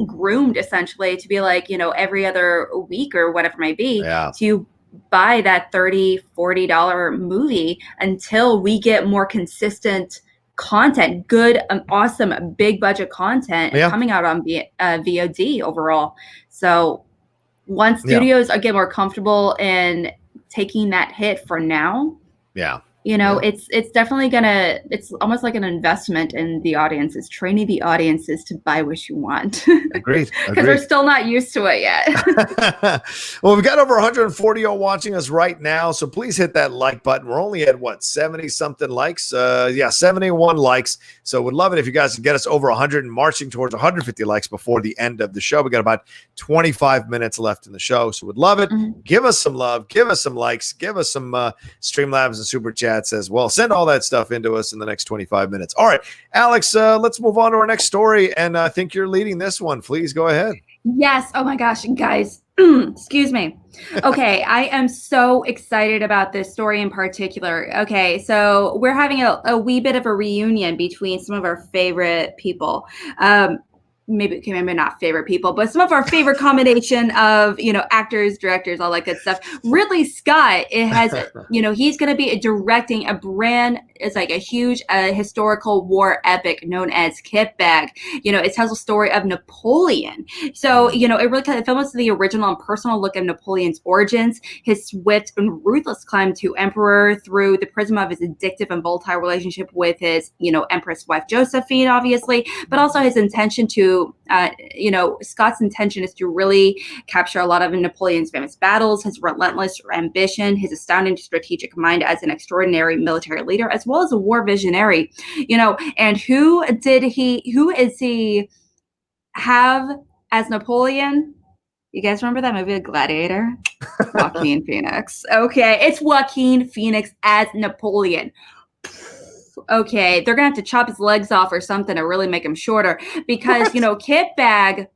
groomed essentially to be like, every other week or whatever it might be to buy that $30-$40 movie until we get more consistent content, good, awesome, big budget content coming out on VOD overall. So once studios get more comfortable in taking that hit for now, it's definitely it's almost like an investment in the audiences, training the audiences to buy what you want. Agreed. Because we're still not used to it yet. Well, we've got over 140 watching us right now, so please hit that like button. We're only at 70 something likes. 71 likes. So would love it if you guys could get us over 100 and marching towards 150 likes before the end of the show. We got about 25 minutes left in the show, so would love it. Give us some love, give us some likes, give us some Streamlabs and super chats as well. Send all that stuff into us in the next 25 minutes. All right, Alex, let's move on to our next story. And I think you're leading this one. Please go ahead. Yes. Oh my gosh, guys. Excuse me. Okay, I am so excited about this story in particular. Okay, so we're having a wee bit of a reunion between some of our favorite people. Maybe not favorite people, but some of our favorite combination of, actors, directors, all that good stuff. Ridley Scott, he's going to be directing it's like a huge historical war epic known as Kit Bag. It tells a story of Napoleon. So, it really kind of films the original and personal look of Napoleon's origins, his swift and ruthless climb to emperor through the prism of his addictive and volatile relationship with his, empress wife Josephine, obviously, but also his intention to Scott's intention is to really capture a lot of Napoleon's famous battles, his relentless ambition, his astounding strategic mind as an extraordinary military leader, as well as a war visionary, and who is he have as Napoleon? You guys remember that movie, Gladiator? Joaquin Phoenix. Okay, it's Joaquin Phoenix as Napoleon. Okay, they're gonna have to chop his legs off or something to really make him shorter because Kit Bag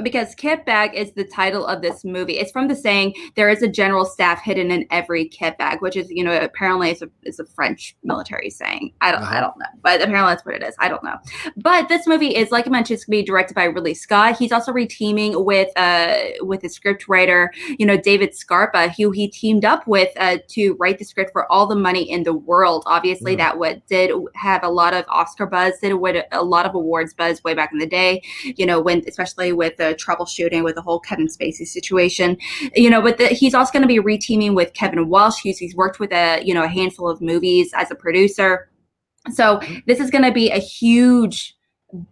Because kit bag is the title of this movie. It's from the saying, there is a general staff hidden in every kit bag, which is, apparently it's a French military saying. I don't know, but apparently that's what it is. I don't know. But this movie is, like I mentioned, it's going to be directed by Ridley Scott. He's also reteaming with a script writer, David Scarpa, who he teamed up with to write the script for All the Money in the World. Obviously, that did have a lot of Oscar buzz, did a lot of awards buzz way back in the day, when especially with the troubleshooting with the whole Kevin Spacey situation, but he's also going to be reteaming with Kevin Walsh, who's he's worked with a handful of movies as a producer. So this is going to be a huge,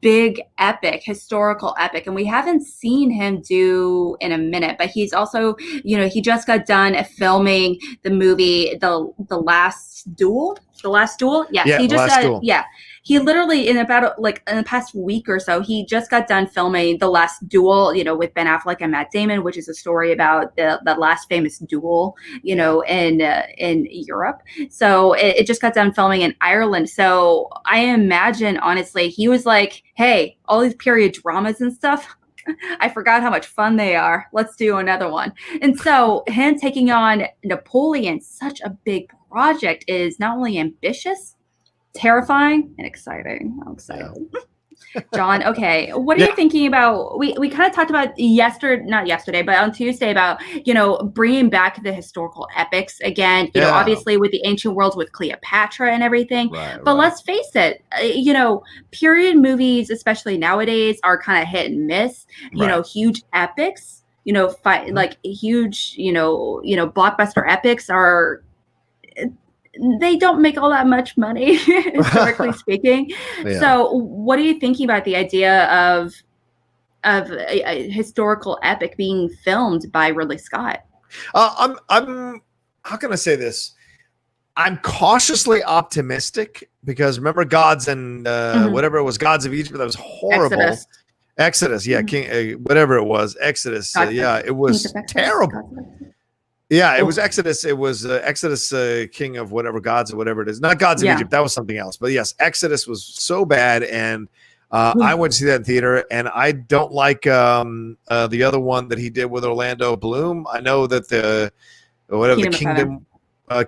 big epic, historical epic, and we haven't seen him do in a minute. But he's also, he just got done filming the movie, the Last Duel. The Last Duel, yes, yeah, he just Duel. Yeah. He literally, in the past week or so, he just got done filming The Last Duel, with Ben Affleck and Matt Damon, which is a story about the last famous duel, in Europe. So it just got done filming in Ireland. So I imagine, honestly, he was like, hey, all these period dramas and stuff, I forgot how much fun they are. Let's do another one. And so him taking on Napoleon, such a big project, is not only ambitious, terrifying, and exciting. I'm excited. Yeah. John, okay, what are you thinking about? We kind of talked about not yesterday, but on Tuesday about, bringing back the historical epics again, obviously with the ancient worlds with Cleopatra and everything. But let's face it, period movies, especially nowadays, are kind of hit and miss. Huge epics, like huge, blockbuster epics are, they don't make all that much money, historically speaking. So what are you thinking about the idea of a historical epic being filmed by Ridley Scott? I'm how can I say this? I'm cautiously optimistic because remember Gods and whatever it was, Gods of Egypt, that was horrible. Exodus, yeah, King, whatever it was, Exodus, it was terrible. Yeah, it was Exodus. It was Exodus, King of whatever gods or whatever it is. Not Gods of Egypt. That was something else. But yes, Exodus was so bad, and I went to see that in theater, and I don't like the other one that he did with Orlando Bloom. I know that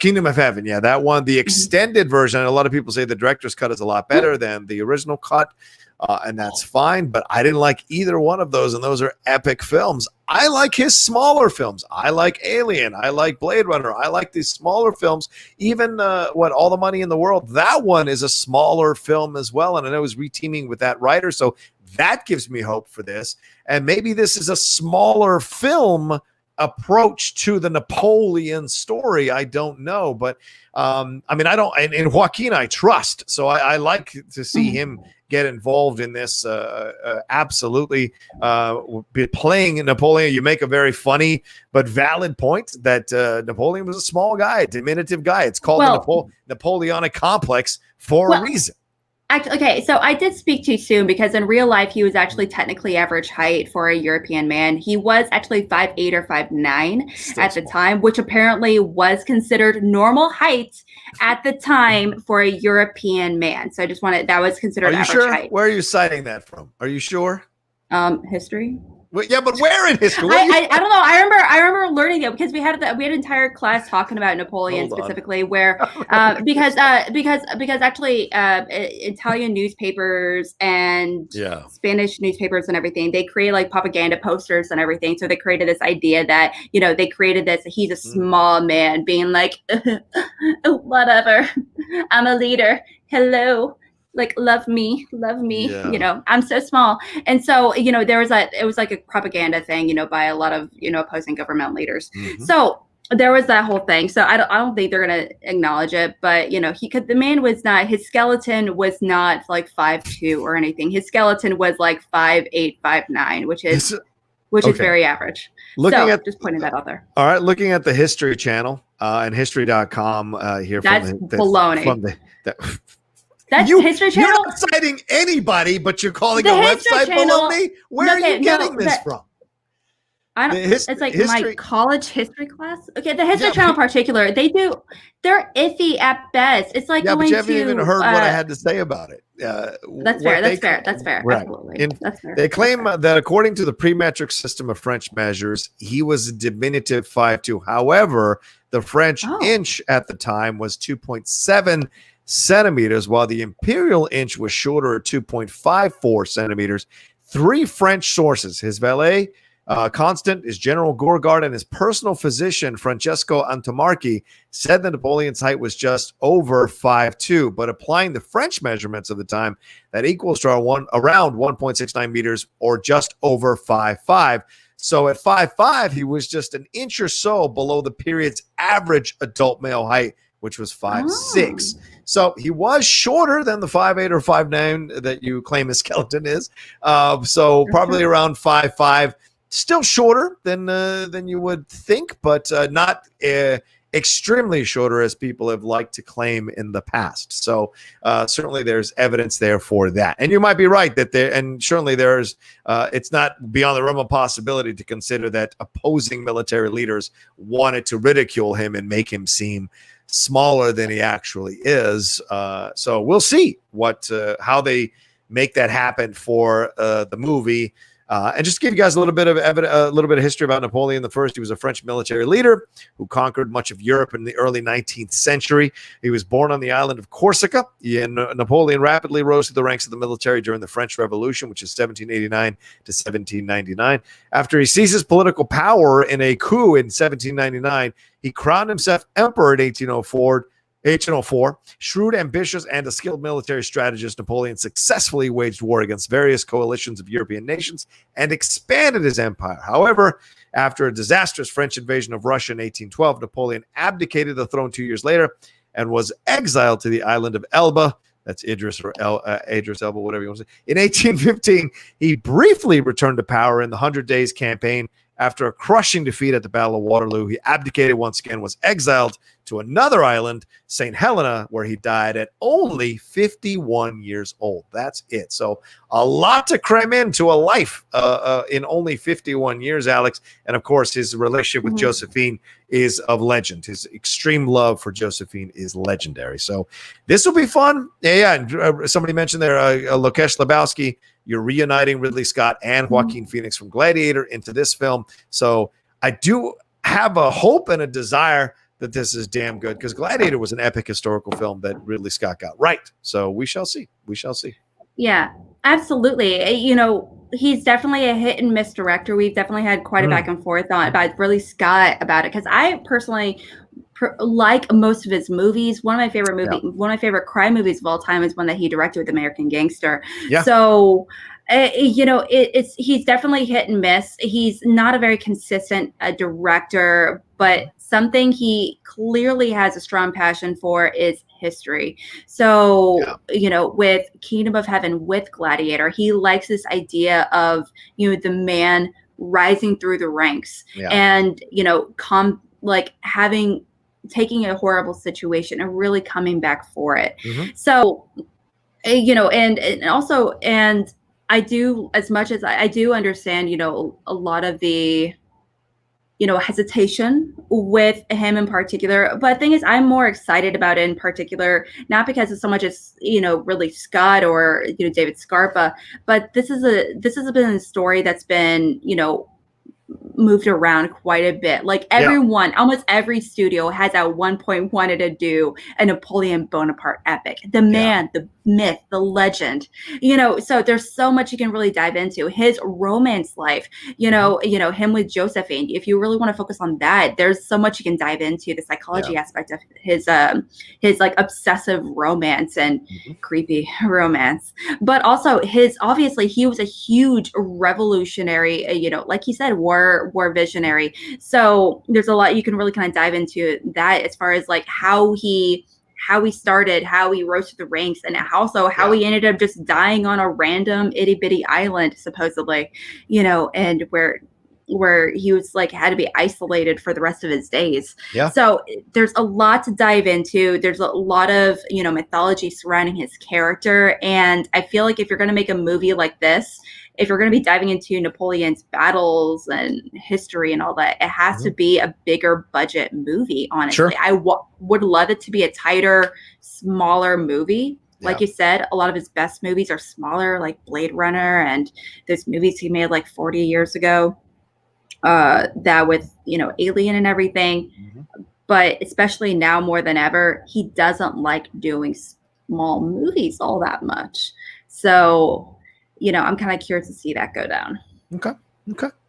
Kingdom of Heaven. Yeah, that one, the extended version. A lot of people say the director's cut is a lot better than the original cut. And that's fine, but I didn't like either one of those, and those are epic films. I like his smaller films. I like Alien. I like Blade Runner. I like these smaller films. Even All the Money in the World, that one is a smaller film as well, and I know he's reteaming with that writer, so that gives me hope for this. And maybe this is a smaller film approach to the Napoleon story. I don't know, but I mean, I don't, and Joaquin I trust, so I like to see him get involved in this. Absolutely. Playing Napoleon, you make a very funny but valid point that Napoleon was a small guy, a diminutive guy. It's called the Napoleonic complex for a reason. Actually, okay, so I did speak too soon because in real life, he was actually technically average height for a European man. He was actually 5'8" or 5'9" at the time, which apparently was considered normal height at the time for a European man. So I just wanted, that was considered average height. Where are you citing that from? Are you sure? History. Well, yeah, but where in history? I don't know. I remember learning it because we had an entire class talking about Napoleon specifically, where because actually Italian newspapers and Spanish newspapers and everything, they create like propaganda posters and everything. So they created this idea that they created this. He's a small man being like, whatever, I'm a leader. Hello. Like, love me, I'm so small. And so, it was like a propaganda thing, by a lot of, opposing government leaders. So there was that whole thing. So I don't think they're going to acknowledge it, but the man was not, his skeleton was not like 5'2" or anything. His skeleton was like 5'8", 5'9", which is very average. Just pointing that out there. All right. Looking at the History Channel and history.com here. That's baloney. That's History Channel. You're not citing anybody, but you're calling a website baloney? Where are you getting this from? I don't. It's like my college history class. Okay, the History Channel in particular, they're iffy at best. It's like but you haven't even heard what I had to say about it. That's fair. That's fair. That's fair. Right. Absolutely. That's fair. They claim that according to the pre-metric system of French measures, he was a diminutive 5'2". However, the French inch at the time was 2.7 centimeters, while the imperial inch was shorter at 2.54 centimeters. Three French sources, his valet, constant, his general Gorgard, and his personal physician, Francesco Antomarchi, said that Napoleon's height was just over 5'2", but applying the French measurements of the time, that equals to around 1.69 meters or just over 5'5". So at 5'5", he was just an inch or so below the period's average adult male height, which was 5'6". So he was shorter than the 5'8" or 5'9" that you claim his skeleton is. So probably around 5'5". Still shorter than you would think, but not extremely shorter as people have liked to claim in the past. So certainly there's evidence there for that. And you might be right that there, and certainly there's, it's not beyond the realm of possibility to consider that opposing military leaders wanted to ridicule him and make him seem smaller than he actually is. So we'll see how they make that happen for the movie. And just to give you guys a little bit of history about Napoleon I. He was a French military leader who conquered much of Europe in the early 19th century. He was born on the island of Corsica, and Napoleon rapidly rose to the ranks of the military during the French Revolution, which is 1789 to 1799. After he seized his political power in a coup in 1799, he crowned himself emperor in 1804. Shrewd, ambitious, and a skilled military strategist, Napoleon successfully waged war against various coalitions of European nations and expanded his empire. However, after a disastrous French invasion of Russia in 1812, Napoleon abdicated the throne 2 years later and was exiled to the island of Elba. That's Idris or Idris Elba, whatever you want to say. In 1815, he briefly returned to power in the 100 Days campaign. After a crushing defeat at the Battle of Waterloo, he abdicated once again, was exiled to another island, St. Helena, where he died at only 51 years old. That's it. So a lot to cram into a life in only 51 years, Alex. And, of course, his relationship with Josephine is of legend. His extreme love for Josephine is legendary. So this will be fun. Yeah. And somebody mentioned there, Lokesh Lebowski, you're reuniting Ridley Scott and Joaquin Phoenix from Gladiator into this film. So I do have a hope and a desire that this is damn good, because Gladiator was an epic historical film that Ridley Scott got right. So we shall see. We shall see. Yeah, absolutely. You know, he's definitely a hit and miss director. We've definitely had quite a back and forth about Ridley Scott about it, because I personally like most of his movies. One of my favorite crime movies of all time is one that he directed with American Gangster. Yeah. So, you know, he's definitely hit and miss. He's not a very consistent director, but something he clearly has a strong passion for is history. So, you know, with Kingdom of Heaven, with Gladiator, he likes this idea of, you know, the man rising through the ranks and, you know, taking a horrible situation and really coming back for it. So, you know, and also, and I do, as much as I do understand, you know, a lot of the, you know, hesitation with him in particular. But the thing is, I'm more excited about it in particular, not because of so much as, you know, Ridley Scott or, you know, David Scarpa, but this has been a story that's been, you know, moved around quite a bit. Like almost every studio has at one point wanted to do a Napoleon Bonaparte epic. The man, the myth, the legend, you know, so there's so much you can really dive into. His romance life, you know, him with Josephine. If you really want to focus on that, there's so much you can dive into, the psychology aspect of his like obsessive romance and creepy romance. But also obviously he was a huge revolutionary, you know, like he said, war visionary. So there's a lot you can really kind of dive into that, as far as like how he started, how he rose to the ranks, and also how he ended up just dying on a random itty bitty island, supposedly, you know, and where he was like had to be isolated for the rest of his days. So there's a lot to dive into. There's a lot of, you know, mythology surrounding his character. And I feel like if you're going to make a movie like this, if you're going to be diving into Napoleon's battles and history and all that, it has to be a bigger budget movie, honestly. I would love it to be a tighter, smaller movie. Like you said, a lot of his best movies are smaller, like Blade Runner and those movies he made like 40 years ago. That with, Alien and everything. Mm-hmm. But especially now more than ever, he doesn't like doing small movies all that much. So, I'm kind of curious to see that go down. Okay.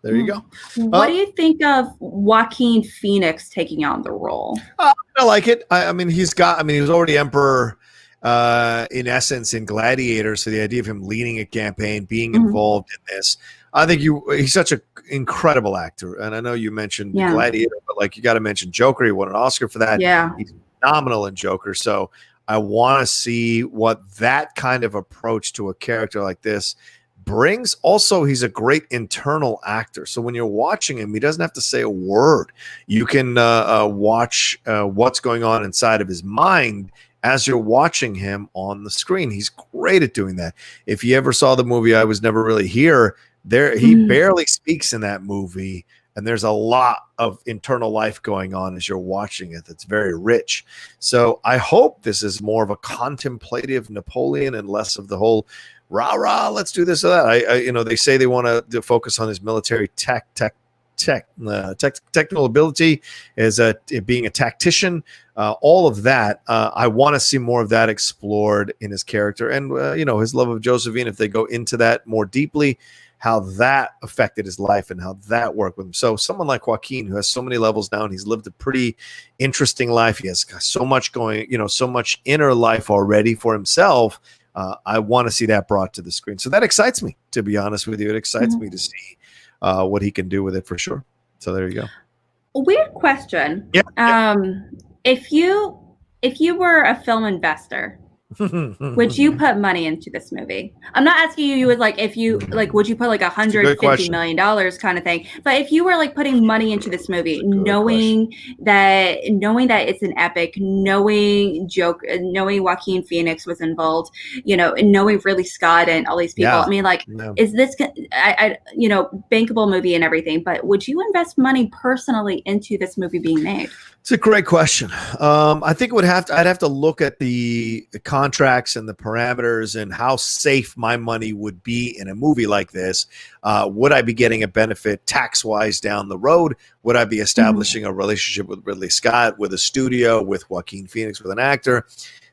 There you go. What do you think of Joaquin Phoenix taking on the role? I like it. I mean, he was already Emperor in essence in Gladiator. So the idea of him leading a campaign, being involved in this, I think he's such an incredible actor. And I know you mentioned Gladiator, but like you got to mention Joker. He won an Oscar for that. Yeah. He's phenomenal in Joker. So I want to see what that kind of approach to a character like this brings. Also, he's a great internal actor. So when you're watching him, he doesn't have to say a word. You can watch what's going on inside of his mind as you're watching him on the screen. He's great at doing that. If you ever saw the movie I Was Never Really Here, he barely speaks in that movie, and there's a lot of internal life going on as you're watching it that's very rich. So I hope this is more of a contemplative Napoleon and less of the whole rah, let's do this or that. They say they want to focus on his military technical ability as being a tactician, all of that. I want to see more of that explored in his character, and his love of Josephine, if they go into that more deeply, how that affected his life and how that worked with him. So someone like Joaquin, who has so many levels now, and he's lived a pretty interesting life. He has so much going, so much inner life already for himself. I want to see that brought to the screen. So that excites me, to be honest with you. It excites me to see what he can do with it for sure. So there you go. A weird question. Yeah. If you were a film investor, would you put money into this movie? I'm not asking you would would you put like $150 million kind of thing? But if you were like putting money into this movie, knowing that it's an epic, knowing Joaquin Phoenix was involved, and knowing Ridley Scott and all these people, I mean, is this bankable movie and everything? But would you invest money personally into this movie being made? It's a great question. I think I'd have to look at the contracts and the parameters and how safe my money would be in a movie like this. Would I be getting a benefit tax-wise down the road? Would I be establishing a relationship with Ridley Scott, with a studio, with Joaquin Phoenix, with an actor?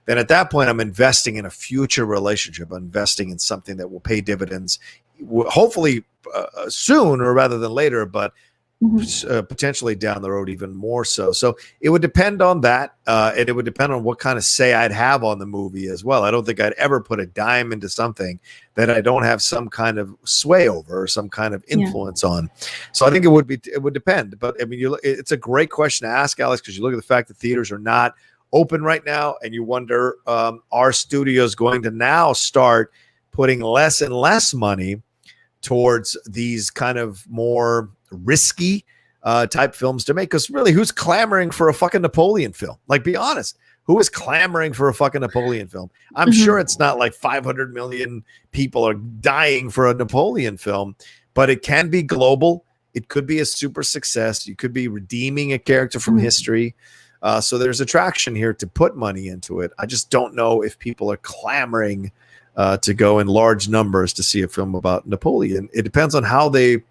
Then at that point, I'm investing in a future relationship. I'm investing in something that will pay dividends, hopefully soon or rather than later, but potentially down the road even more so. So it would depend on that, and it would depend on what kind of say I'd have on the movie as well. I don't think I'd ever put a dime into something that I don't have some kind of sway over or some kind of influence on. So I think it would depend. But I mean, it's a great question to ask, Alex, because you look at the fact that theaters are not open right now, and you wonder, are studios going to now start putting less and less money towards these kind of more risky type films to make? Because really, who's clamoring for a fucking Napoleon film? Like, be honest, who is clamoring for a fucking Napoleon film? I'm sure it's not like 500 million people are dying for a Napoleon film, but it can be global. It could be a super success. You could be redeeming a character from history. So there's attraction here to put money into it. I just don't know if people are clamoring to go in large numbers to see a film about Napoleon. It depends on how they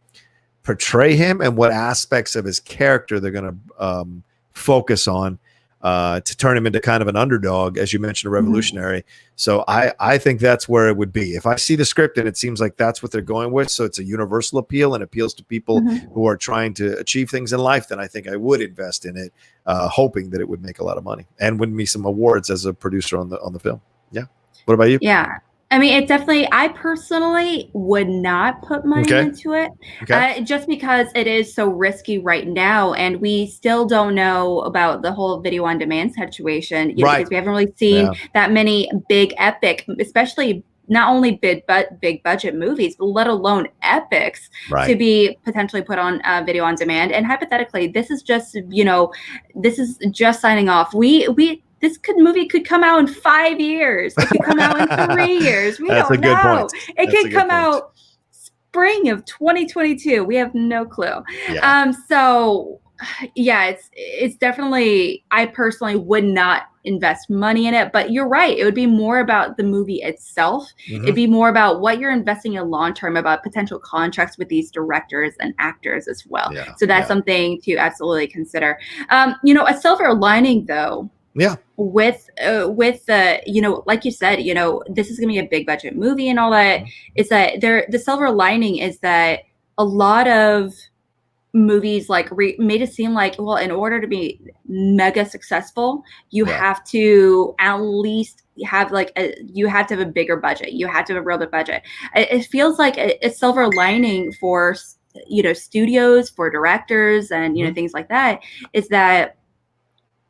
portray him and what aspects of his character they're going to focus on to turn him into kind of an underdog, as you mentioned, a revolutionary. So I think that's where it would be. If I see the script and it seems like that's what they're going with, so it's a universal appeal and appeals to people who are trying to achieve things in life, then I think I would invest in it, hoping that it would make a lot of money and win me some awards as a producer on the film. Yeah. What about you? Yeah. I mean, it definitely, I personally would not put money into it just because it is so risky right now. And we still don't know about the whole video on demand situation, because we haven't really seen that many big epic, especially not only big budget movies, but let alone epics to be potentially put on video on demand. And hypothetically, this is just, this is just signing off. This movie could come out in 5 years. It could come out in 3 years. We don't know. It could come out spring of 2022. We have no clue. Yeah. So Yeah, it's definitely, I personally would not invest money in it, but you're right. It would be more about the movie itself. It'd be more about what you're investing in long term, about potential contracts with these directors and actors as well. Yeah, So that's yeah, something to absolutely consider. A silver lining though, yeah. with the, like you said, this is gonna be a big budget movie and all that, is that the silver lining is that a lot of movies like made it seem like, well, in order to be mega successful, you Yeah. have to at least have you have to have a bigger budget, you have to have a real big budget. It feels like a silver lining for studios, for directors, and things like that, is that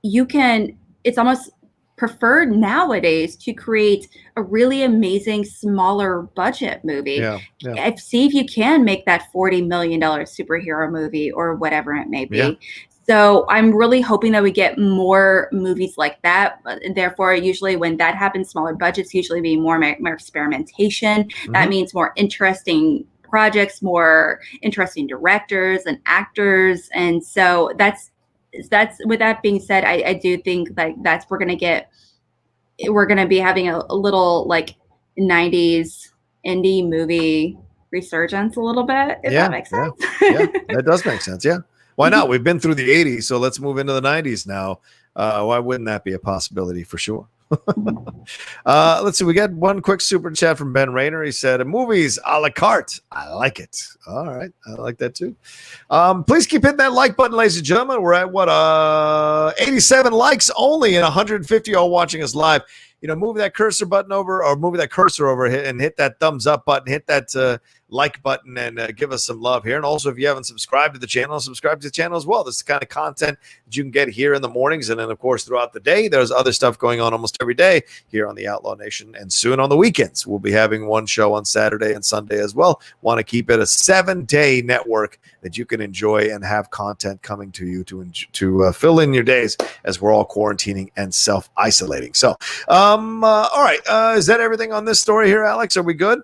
you can, it's almost preferred nowadays to create a really amazing smaller budget movie. Yeah, yeah, See if you can make that $40 million superhero movie or whatever it may yeah. be. So I'm really hoping that we get more movies like that. Therefore, usually when that happens, smaller budgets usually mean more experimentation. That means more interesting projects, more interesting directors and actors. And so that's with that being said, I do think like we're gonna be having a little like 90s indie movie resurgence a little bit, if that makes sense. Yeah, that does make sense. Yeah. Why not? We've been through the 80s, so let's move into the 90s now. Why wouldn't that be a possibility for sure? Let's see. We got one quick super chat from Ben Rayner. He said, "Movies a la carte. I like it." All right, I like that too. Please keep hitting that like button, ladies and gentlemen. We're at 87 likes only, and 150 all watching us live. Move that cursor button over, or move that cursor over and hit that thumbs up button, hit that like button, and give us some love here. And also, if you haven't subscribed to the channel, subscribe to the channel as well. This is the kind of content that you can get here in the mornings, and then, of course, throughout the day. There's other stuff going on almost every day here on the Outlaw Nation, and soon on the weekends. We'll be having one show on Saturday and Sunday as well. Want to keep it a 7-day network that you can enjoy and have content coming to you to fill in your days as we're all quarantining and self-isolating. So, all right. Is that everything on this story here, Alex? Are we good?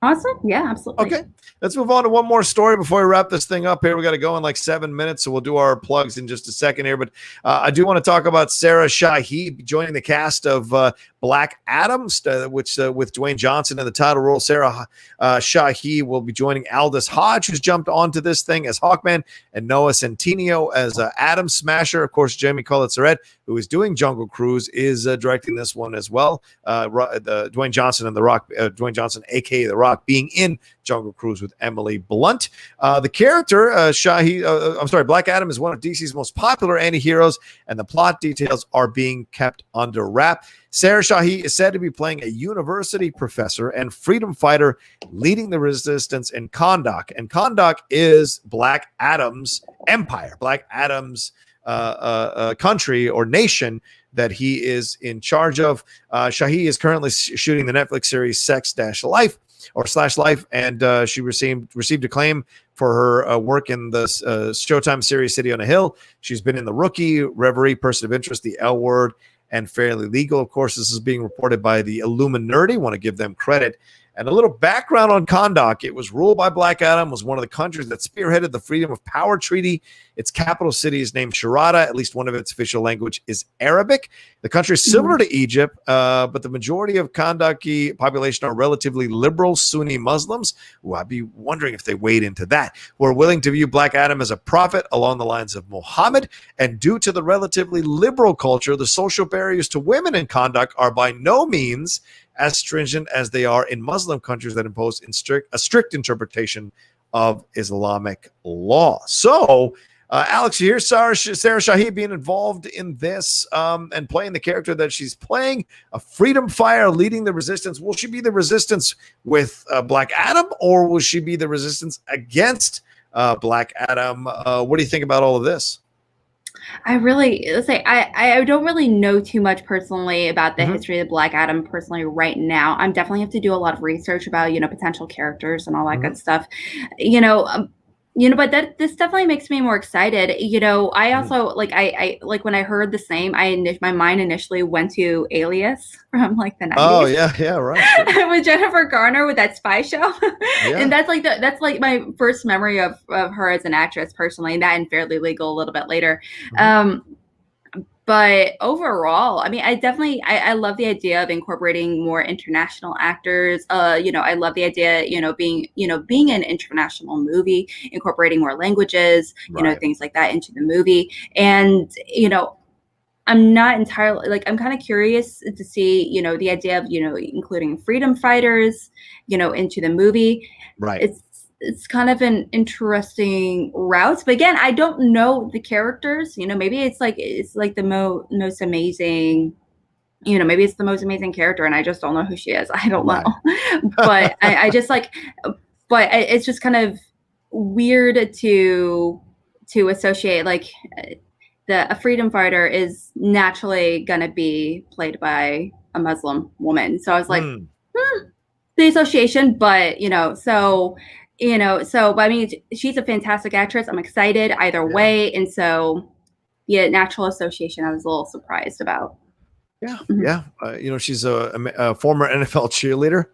Awesome. Yeah, absolutely. Okay. Let's move on to one more story before we wrap this thing up here. We got to go in like 7 minutes, so we'll do our plugs in just a second here. But I do want to talk about Sarah Shahi joining the cast of Black Adam, which with Dwayne Johnson in the title role. Sarah Shahi will be joining Aldous Hodge, who's jumped onto this thing as Hawkman, and Noah Centineo as Atom Smasher. Of course, Jamie Collette-Surratt, who is doing Jungle Cruise, is directing this one as well. Dwayne Johnson and The Rock, Dwayne Johnson, a.k.a. The Rock, being in Jungle Cruise with Emily Blunt. The character, Black Adam, is one of DC's most popular anti-heroes, and the plot details are being kept under wrap. Sarah Shahi is said to be playing a university professor and freedom fighter leading the resistance in Kahndaq. And Kahndaq is Black Adam's empire, Black Adam's country or nation that he is in charge of. Shahi is currently shooting the Netflix series Sex-Life, and she received acclaim for her work in the Showtime series City on a Hill. She's been in The Rookie, Reverie, Person of Interest, The L Word, and Fairly Legal. Of course, this is being reported by the Illuminati. Want to give them credit. And a little background on Kahndaq. It was ruled by Black Adam, was one of the countries that spearheaded the Freedom of Power Treaty. Its capital city is named Sharada. At least one of its official language is Arabic. The country is similar to Egypt, but the majority of Kahndaqi population are relatively liberal Sunni Muslims. Ooh, I'd be wondering if they wade into that, who are willing to view Black Adam as a prophet along the lines of Muhammad. And due to the relatively liberal culture, the social barriers to women in Kahndaq are by no means as stringent as they are in Muslim countries that impose a strict interpretation of Islamic law. So, Alex, you hear Sarah Shahi being involved in this and playing the character that she's playing, a freedom fighter leading the resistance. Will she be the resistance with Black Adam, or will she be the resistance against Black Adam? What do you think about all of this? I don't really know too much personally about the history of Black Adam personally right now. I'm definitely have to do a lot of research about, potential characters and all that good stuff. But this definitely makes me more excited. I also I like when I heard this name, my mind initially went to Alias from like the Oh 90s. yeah, right, sure. With Jennifer Garner with that spy show. And Yeah. that's like my first memory of her as an actress personally, and that and Fairly Legal a little bit later. Mhm. Um but overall, I mean, I love the idea of incorporating more international actors. I love the idea, being an international movie, incorporating more languages, Right. things like that into the movie. And, I'm not entirely like I'm kind of curious to see, the idea of, including freedom fighters, into the movie. Right. It's kind of an interesting route, but again, I don't know the characters. Maybe it's like the most amazing. Maybe it's the most amazing character, and I just don't know who she is. I don't know, Right. but I just like, it's just kind of weird to associate like a freedom fighter is naturally going to be played by a Muslim woman. So I was like, Hmm. the association, but but I mean, she's a fantastic actress. I'm excited either Yeah. way, and so yeah, natural association. I was a little surprised about. Yeah. Mhm. Yeah. She's a former NFL cheerleader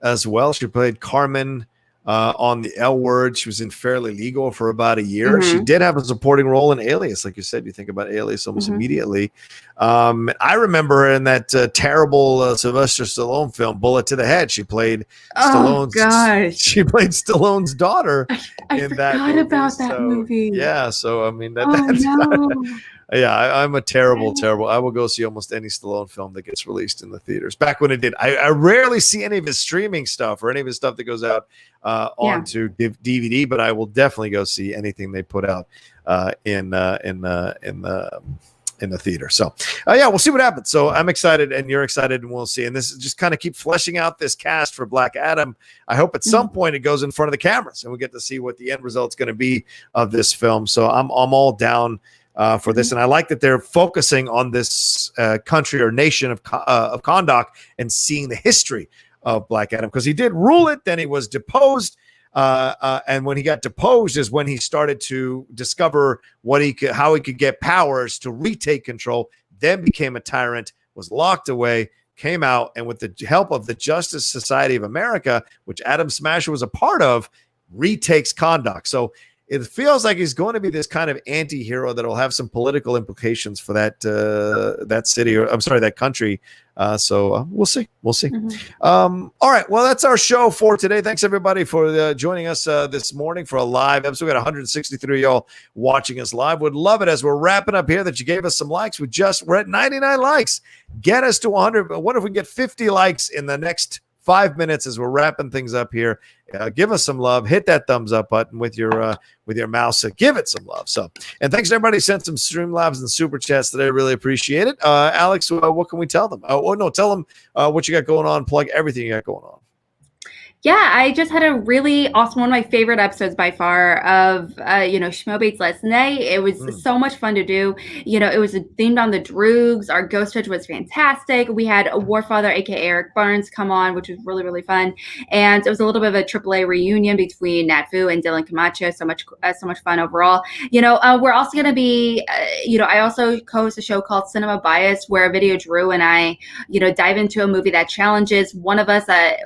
as well. She played Carmen on the L Word. She was in Fairly Legal for about a year. She Mhm. did have a supporting role in Alias. Like you said, you think about Alias almost Mhm. immediately. I remember her in that terrible Sylvester Stallone film, Bullet to the Head. She played Oh gosh, Stallone's daughter I in that forgot movie. about that So movie. yeah, so I mean Oh that's no. yeah, I'm a terrible. I will go see almost any Stallone film that gets released in the theaters. Back when it did, I rarely see any of his streaming stuff or any of his stuff that goes out Yeah. onto DVD, but I will definitely go see anything they put out in the theater. So yeah, we'll see what happens. So I'm excited, and you're excited, and we'll see. And this is just kind of keep fleshing out this cast for Black Adam. I hope at some point it goes in front of the cameras, and we get to see what the end result's going to be of this film. So I'm all down for this, and I like that they're focusing on this country or nation of Kahndaq and seeing the history of Black Adam, because he did rule it, then he was deposed, and when he got deposed is when he started to discover how he could get powers to retake control. Then became a tyrant, was locked away, came out, and with the help of the Justice Society of America, which Adam Smasher was a part of, retakes Kahndaq. So it feels like he's going to be this kind of anti-hero that will have some political implications for that city, or I'm sorry, that country. So we'll see. All right. Well, that's our show for today. Thanks everybody for joining us this morning for a live episode. We got 163 of y'all watching us live. Would love it as we're wrapping up here that you gave us some likes. We're at 99 likes. Get us to 100. But what if we get 50 likes in the next 5 minutes as we're wrapping things up here? Give us some love. Hit that thumbs up button with your mouse. Give it some love. So, and thanks to everybody who sent some Streamlabs and super chats today. Really appreciate it. Alex, what can we tell them? Tell them what you got going on. Plug everything you got going on. Yeah, I just had a really awesome, one of my favorite episodes by far of, Schmo Bates last night. It was so much fun to do. It was themed on the Droogs. Our ghost judge was fantastic. We had a Warfather, aka Eric Barnes, come on, which was really, really fun. And it was a little bit of a AAA reunion between Nat Vu and Dylan Camacho. So much fun overall. We're also going to be, I also co-host a show called Cinema Bias, where Video Drew and I, dive into a movie that challenges one of us that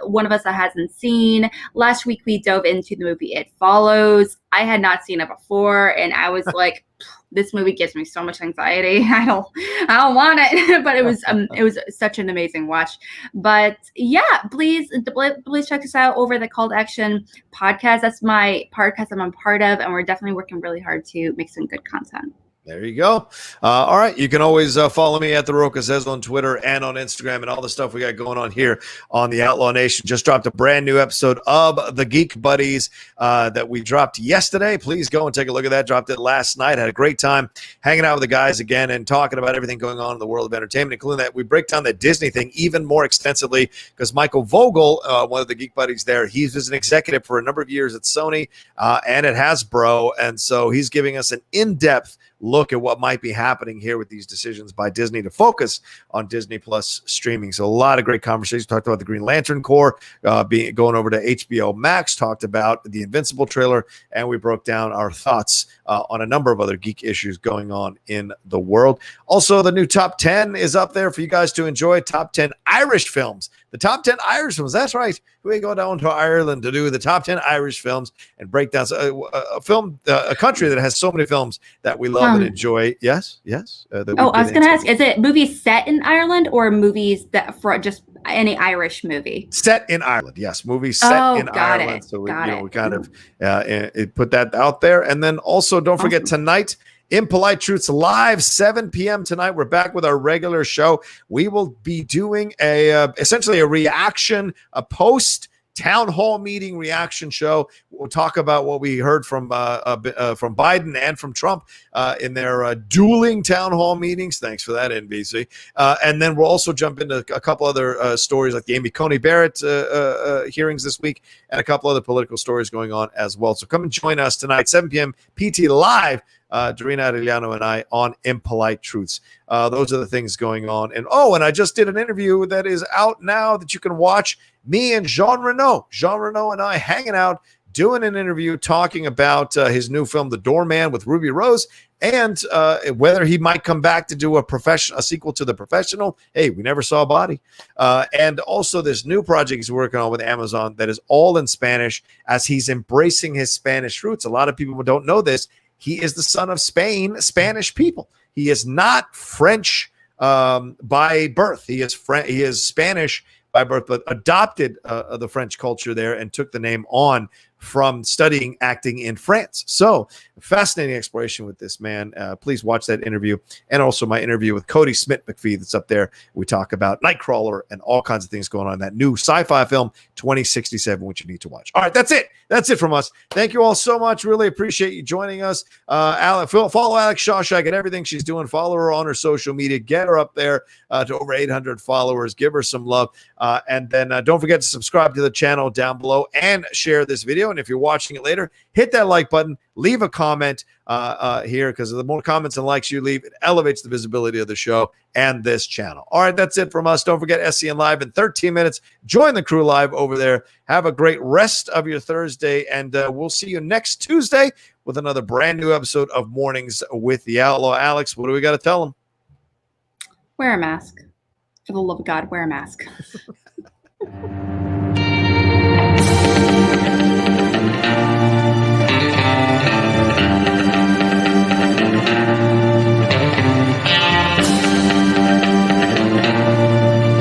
hasn't seen. Last week we dove into the movie It Follows. I had not seen it before, and I was like, this movie gives me so much anxiety. I don't want it. But it was such an amazing watch. But yeah, please check us out over the Call to Action podcast. That's my podcast I'm a part of, and we're definitely working really hard to make some good content. There you go. All right. You can always follow me at The Rocha Says on Twitter and on Instagram, and all the stuff we got going on here on the Outlaw Nation. Just dropped a brand new episode of The Geek Buddies that we dropped yesterday. Please go and take a look at that. Dropped it last night. Had a great time hanging out with the guys again and talking about everything going on in the world of entertainment, including that we break down the Disney thing even more extensively, because Michael Vogel, one of the Geek Buddies there, he was an executive for a number of years at Sony and at Hasbro. And so he's giving us an in-depth look at what might be happening here with these decisions by Disney to focus on Disney Plus streaming. So a lot of great conversations. Talked about the Green Lantern Corps going over to HBO Max, talked about the Invincible trailer, and we broke down our thoughts on a number of other geek issues going on in the world. Also, the new top 10 is up there for you guys to enjoy. Top 10 Irish films. The top 10 Irish films. That's right. We go down to Ireland to do the top 10 Irish films and break down a country that has so many films that we love and enjoy. Yes. I was going to ask, is it movies set in Ireland or movies that for just any Irish movie? Set in Ireland. Yes. Movies set in Ireland. So we kind of put that out there. And then also don't forget tonight, Impolite Truths live, 7 p.m. tonight. We're back with our regular show. We will be doing essentially a reaction, a post town hall meeting reaction show. We'll talk about what we heard from Biden and from Trump in their dueling town hall meetings. Thanks for that, NBC. And then we'll also jump into a couple other stories like the Amy Coney Barrett hearings this week and a couple other political stories going on as well. So come and join us tonight, 7 p.m. PT live. Dorina Arellano and I on Impolite Truths. Those are the things going on. And I just did an interview that is out now that you can watch. Me and Jean Reno. Jean Reno and I hanging out, doing an interview talking about his new film, The Doorman with Ruby Rose, and whether he might come back to do a sequel to The Professional. Hey, we never saw a body. And also this new project he's working on with Amazon that is all in Spanish as he's embracing his Spanish roots. A lot of people don't know this. He is the son of Spanish people. He is not French by birth. He is Spanish by birth, but adopted the French culture there and took the name on from studying acting in France. So fascinating exploration with this man. Please watch that interview. And also my interview with Cody Smith McPhee that's up there. We talk about Nightcrawler and all kinds of things going on in that new sci-fi film, 2067, which you need to watch. All right, that's it. That's it from us. Thank you all so much. Really appreciate you joining us. Follow Alex Shashek and everything she's doing. Follow her on her social media. Get her up there to over 800 followers. Give her some love. And then don't forget to subscribe to the channel down below and share this video. And if you're watching it later, hit that like button, leave a comment here, because the more comments and likes you leave, it elevates the visibility of the show and this channel. All right, that's it from us. Don't forget SCN Live in 13 minutes. Join the crew live over there. Have a great rest of your Thursday, and we'll see you next Tuesday with another brand new episode of Mornings with the Outlaw. Alex, what do we got to tell them? Wear a mask. For the love of God, wear a mask.